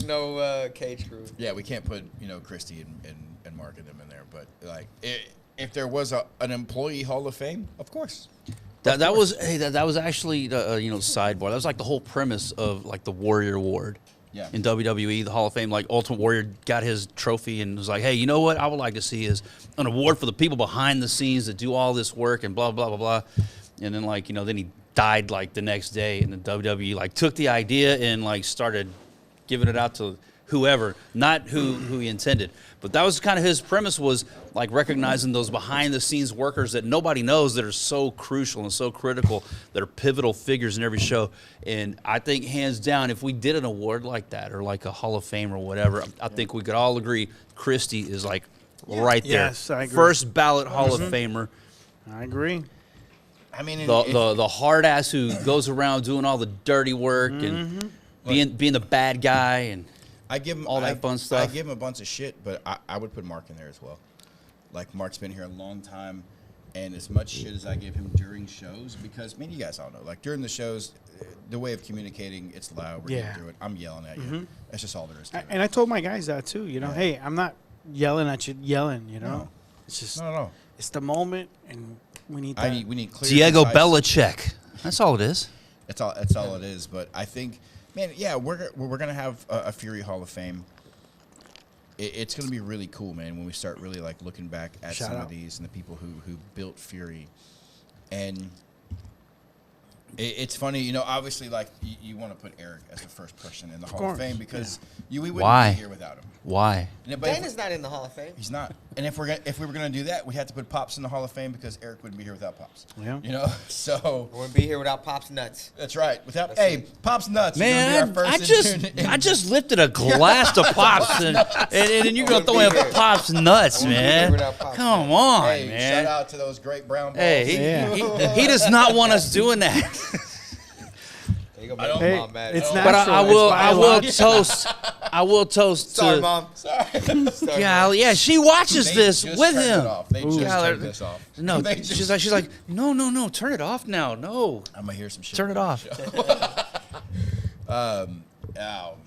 no cage crew. Yeah, we can't put Christie and Mark and them in there. But like, if there was an employee Hall of Fame, of course. that was actually sidebar. That was like the whole premise of like the Warrior Award. Yeah. In WWE, the Hall of Fame, like Ultimate Warrior got his trophy and was like, hey, you know what I would like to see is an award for the people behind the scenes that do all this work and blah, blah, blah, blah. And then then he died like the next day, and the WWE like took the idea and like started giving it out to whoever, not who he intended. But that was kind of his premise, was like recognizing those behind the scenes workers that nobody knows that are so crucial and so critical, that are pivotal figures in every show. And I think hands down, if we did an award like that or like a Hall of Fame or whatever, I think we could all agree Christie is like right there. Yes, I agree. First ballot Hall of Famer. I agree. I mean, The hard ass who goes around doing all the dirty work and being the bad guy and I give him all that fun stuff. I give him a bunch of shit, but I would put Mark in there as well. Like Mark's been here a long time, and as much shit as I give him during shows, because you guys all know, like during the shows, the way of communicating, it's loud. We're getting Yeah. through it. I'm yelling at you. That's just all there is to it. And I told my guys that too. Hey, I'm not yelling at you, No. It's just No. it's the moment, and We need that. We need clear. Diego concise- Belichick. That's all it is. That's all it is. But I think, man, yeah, we're gonna have a Fury Hall of Fame. It's gonna be really cool, man, when we start really like looking back at Shout some out. of these and the people who built Fury, and it's funny, obviously, like you want to put Eric as the first person in the Hall of course, Fame because we wouldn't Why? be here without him. Why? But if- Dana's not in the Hall of Fame. He's not. And if we were gonna do that, we had to put Pops in the Hall of Fame because Eric wouldn't be here without Pops. Yeah. So We wouldn't be here without Pop's nuts. that's right. Hey, Pops nuts. you're Man, gonna be our I first I just lifted a glass of Pops and you're gonna throw in Pops nuts, man. without Pops Come on, Hey, man. shout out to those great brown balls. Hey, he does not want us doing that. You're I gonna don't- make Hey, Mom mad. it's Oh, not- But Natural, I it's will biological. toast. I will toast Sorry, to. Mom. Sorry. Yeah, yeah. She watches They this just with turned him. It off. They just Yeah, turned they're- this off. No, They just- she's like, no, turn it off now. No, I'm gonna hear some shit. turn it off. Oh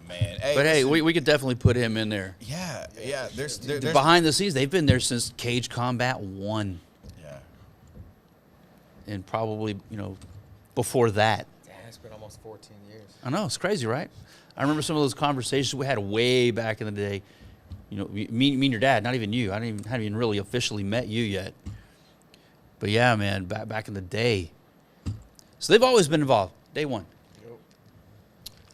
man. Hey, But hey, listen, we could definitely put him in there. yeah. There's Behind the scenes, they've been there since Cage Combat 1, yeah. and probably before that. Damn, it's been almost 14 years. I know, it's crazy, right? I remember some of those conversations we had way back in the day. Me and your dad, not even you. I hadn't even really officially met you yet. But yeah, man, back in the day. So they've always been involved. Day one.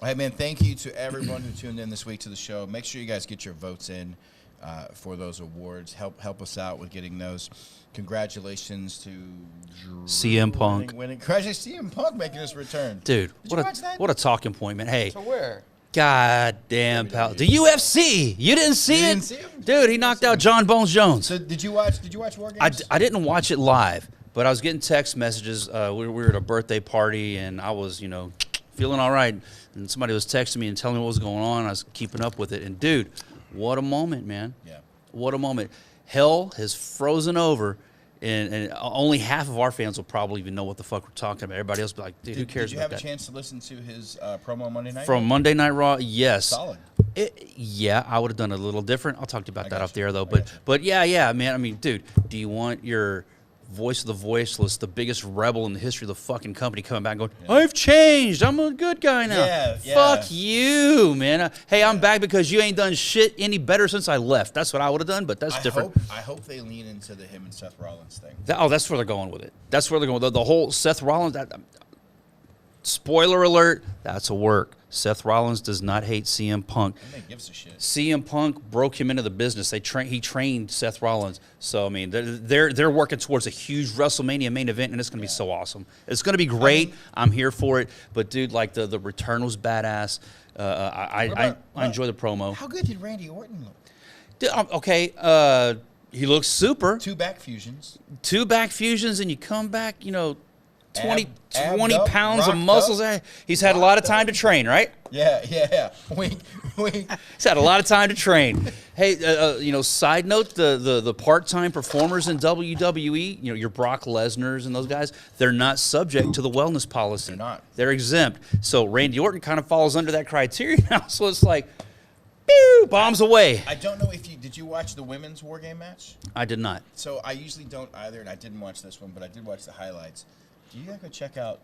Hey man, thank you to everyone who tuned in this week to the show. Make sure you guys get your votes in for those awards. Help us out with getting those. Congratulations to Drew CM Punk. winning. Congratulations, CM Punk making his return. Dude, Did you watch that? what a talking point, man. Hey, So where? god damn, pal. The UFC. You didn't see You it? didn't see him? Dude, he knocked out John Bones Jones. So did you watch War Games? I didn't watch it live, but I was getting text messages. We were at a birthday party, and I was, feeling all right. And somebody was texting me and telling me what was going on. I was keeping up with it. And, dude, what a moment, man. Yeah. What a moment. Hell has frozen over, and only half of our fans will probably even know what the fuck we're talking about. Everybody else will be like, dude, who cares Did you about have that? a chance to listen to his promo Monday night? From Monday Night Raw, yes. Solid. Yeah, I would have done it a little different. I'll talk to you about I that got off you. the air, though. I got you. But yeah, man. I mean, dude, do you want your voice of the voiceless, the biggest rebel in the history of the fucking company, coming back and going, I've changed. I'm a good guy now. Yeah. Fuck you, man. Hey, I'm back because you ain't done shit any better since I left. That's what I would have done, but that's different. I hope they lean into the him and Seth Rollins thing. That's where they're going with it. That's where they're going with the whole Seth Rollins. Spoiler alert, that's a work. Seth Rollins does not hate CM Punk. Nobody gives a shit. CM Punk broke him into the business. He trained Seth Rollins. So I mean, they're working towards a huge WrestleMania main event, and it's going to be so awesome. It's going to be great. I'm here for it. But dude, like the return was badass. I enjoy the promo. How good did Randy Orton look? Dude, okay, he looks super. 2 back fusions. 2 back fusions, and you come back, 20 Abbed up, pounds of rocked muscles. up. He's had a lot of time to train, right? Yeah. Wink. He's had a lot of time to train. Hey, side note, the part-time performers in WWE, your Brock Lesnar's and those guys, they're not subject to the wellness policy. They're not. They're exempt. So Randy Orton kind of falls under that criteria now. So it's like, pew, bombs away. I don't know if did you watch the women's War Game match? I did not. So I usually don't either, and I didn't watch this one, but I did watch the highlights. Do you guys go check out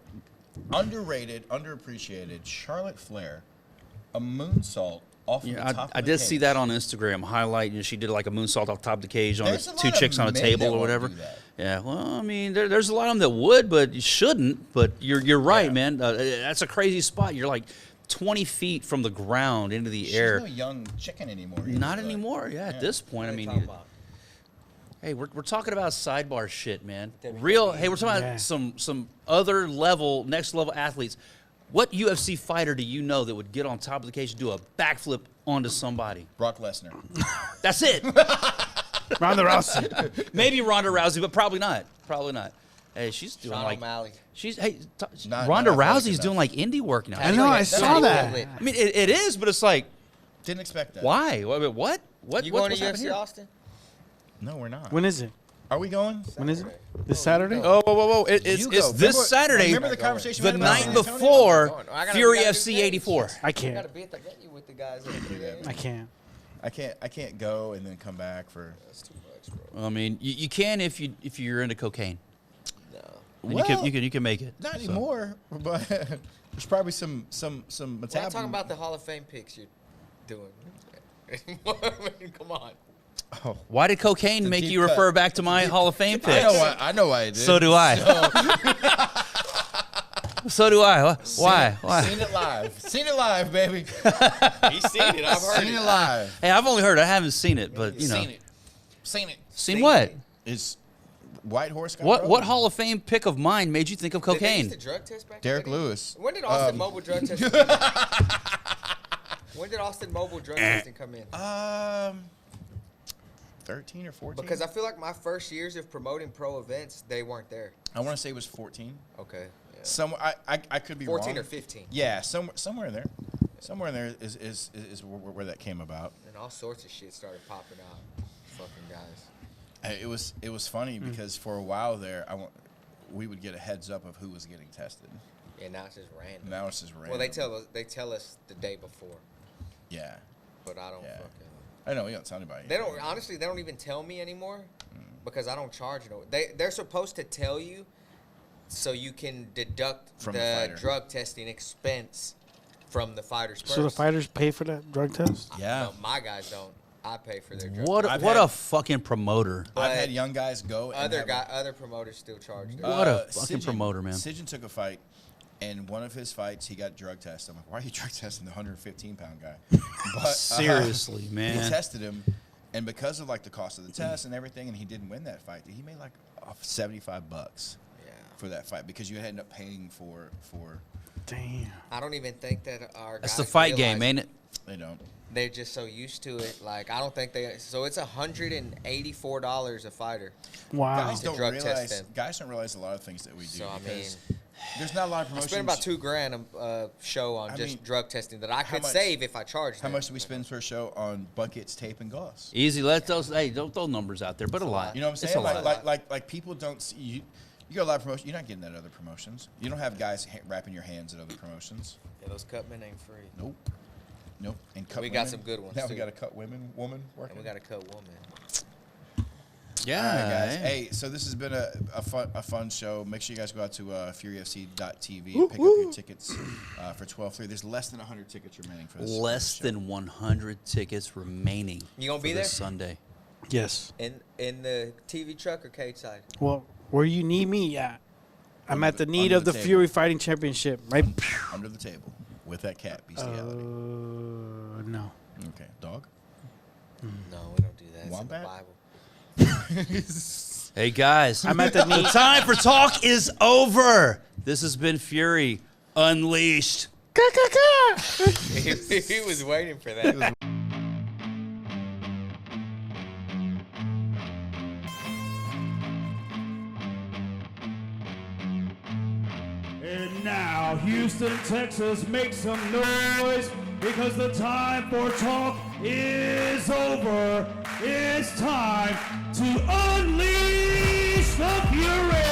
underrated, underappreciated Charlotte Flair, a moonsault off of the top of I the did see cage? that on Instagram highlight. She did like a moonsault off top of the cage on There's a 2 lot chicks of on a men table that or won't whatever. do that. Yeah, well, I mean, there's a lot of them that would, but you shouldn't. But you're right, Yeah. man. That's a crazy spot. You're like 20 feet from the ground into the She's air. no young chicken anymore. either, Not but- anymore. Yeah, at this point, I mean, hey, we're talking about sidebar shit, man. Real. Hey, we're talking Yeah. about some other level, next level athletes. What UFC fighter do you know that would get on top of the cage and do a backflip onto somebody? Brock Lesnar. That's it. Ronda Rousey. Maybe Ronda Rousey, but probably not. Probably not. Hey, she's doing Sean like O'Malley. Not Ronda athletic Rousey's enough. doing like indie work now. I know, I saw that. I mean, it is, but it's like, Didn't expect that. why? What? You going what's to happening UFC here? Austin? No, we're not. When is it? Are we going? When is it? This Saturday? Oh, whoa! It's You this go. Saturday, Remember the conversation the we had about night San Antonio? before I gotta- Fury we gotta do FC things. 84. I I gotta can't. be at the venue with the guys. I can't. I can't go and then come back for. That's too much, bro. I mean, you can if you're into cocaine. And Well, you can make it. Not So. anymore, but there's probably some We're not talking about the Hall of Fame picks you're doing. Come on. Oh, Why did cocaine a make deep you cut. refer back to my Hall of Fame I picks? know why it did. So do I. So do I. Why? Why? Seen it live. Seen it live, baby. He's seen it. I've heard Seen it it. live. Hey, I've only heard it. I haven't seen it, but, you know. Seen it. Seen what? Is White Horse got What broken. Hall of Fame pick of mine made you think of Did they cocaine? use the drug test back Derek then? Lewis. When did Austin Mobile drug testing? When did Austin Mobile drug testing come in? 13 or 14? Because I feel like my first years of promoting pro events, they weren't there. I want to say it was 14. Okay. Yeah. Somewhere I could be 14 wrong. or 15. Yeah, somewhere in there. Somewhere in there is where that came about. And all sorts of shit started popping out. Fucking guys. It was funny because for a while there, we would get a heads up of who was getting tested. Yeah, now it's just random. Now it's just random. Well, they tell us the day before, Yeah, but I don't fucking. I know. You don't tell anybody. They don't honestly. They don't even tell me anymore because I don't charge no. They're supposed to tell you so you can deduct From the the fighter. drug testing expense from the fighter's purse. So the fighters pay for that drug test? Yeah. No, my guys don't. I pay for their drug What test. I've what had- a fucking promoter. I've But had young guys go. And Other promoters still charge their. What a fucking promoter, man. Sijin took a fight, and one of his fights, he got drug tested. I'm like, why are you drug testing the 115-pound guy? But, Seriously, man. He tested him, and because of like the cost of the test and everything, and he didn't win that fight, he made like $75 Yeah. for that fight because you had to end up paying for. Damn. I don't even think that our That's guys the fight game, realize ain't it? They don't. They're just so used to it. Like I don't think they. So it's $184 a fighter. Wow. Guys don't drug test realize. them. Guys don't realize a lot of things that we do. So I mean, because there's not a lot of I promotions. spent about $2,000 a show on I just mean, drug testing that I how could much- save if I charged. How them. much do we spend per show on buckets, tape, and gauze? Easy. Let those. Hey, don't throw numbers out there, but a lot. You know what I'm It's saying? a lot. Like people don't see you. You got a lot of promotions. You're not getting that at other promotions. You don't have guys wrapping your hands at other promotions. Yeah, those cut men ain't free. Nope. Nope. And cut We women. got some good ones, Now we too. got a cut woman working. And we got a cut woman. Yeah. All right, guys. yeah. Hey, so this has been a fun show. Make sure you guys go out to FuryFC.tv and pick up your tickets for 12/3. There's less than 100 tickets remaining for this. Less show. than 100 tickets remaining. You gonna for be this there? Sunday? Yes. In the TV truck or cage side? Well, where you need me at? I'm Under at the the- need under of the the table. Fury Fighting Championship, right? Under the table with that cat bestiality. No. Okay, dog. No, we don't do that. It's in the Wombat? Bible. Hey guys, I'm at the the need. time for talk is over. This has been Fury Unleashed. He was waiting for that. And now, Houston, Texas, make some noise because the time for talk is over. It's time to unleash the Fury.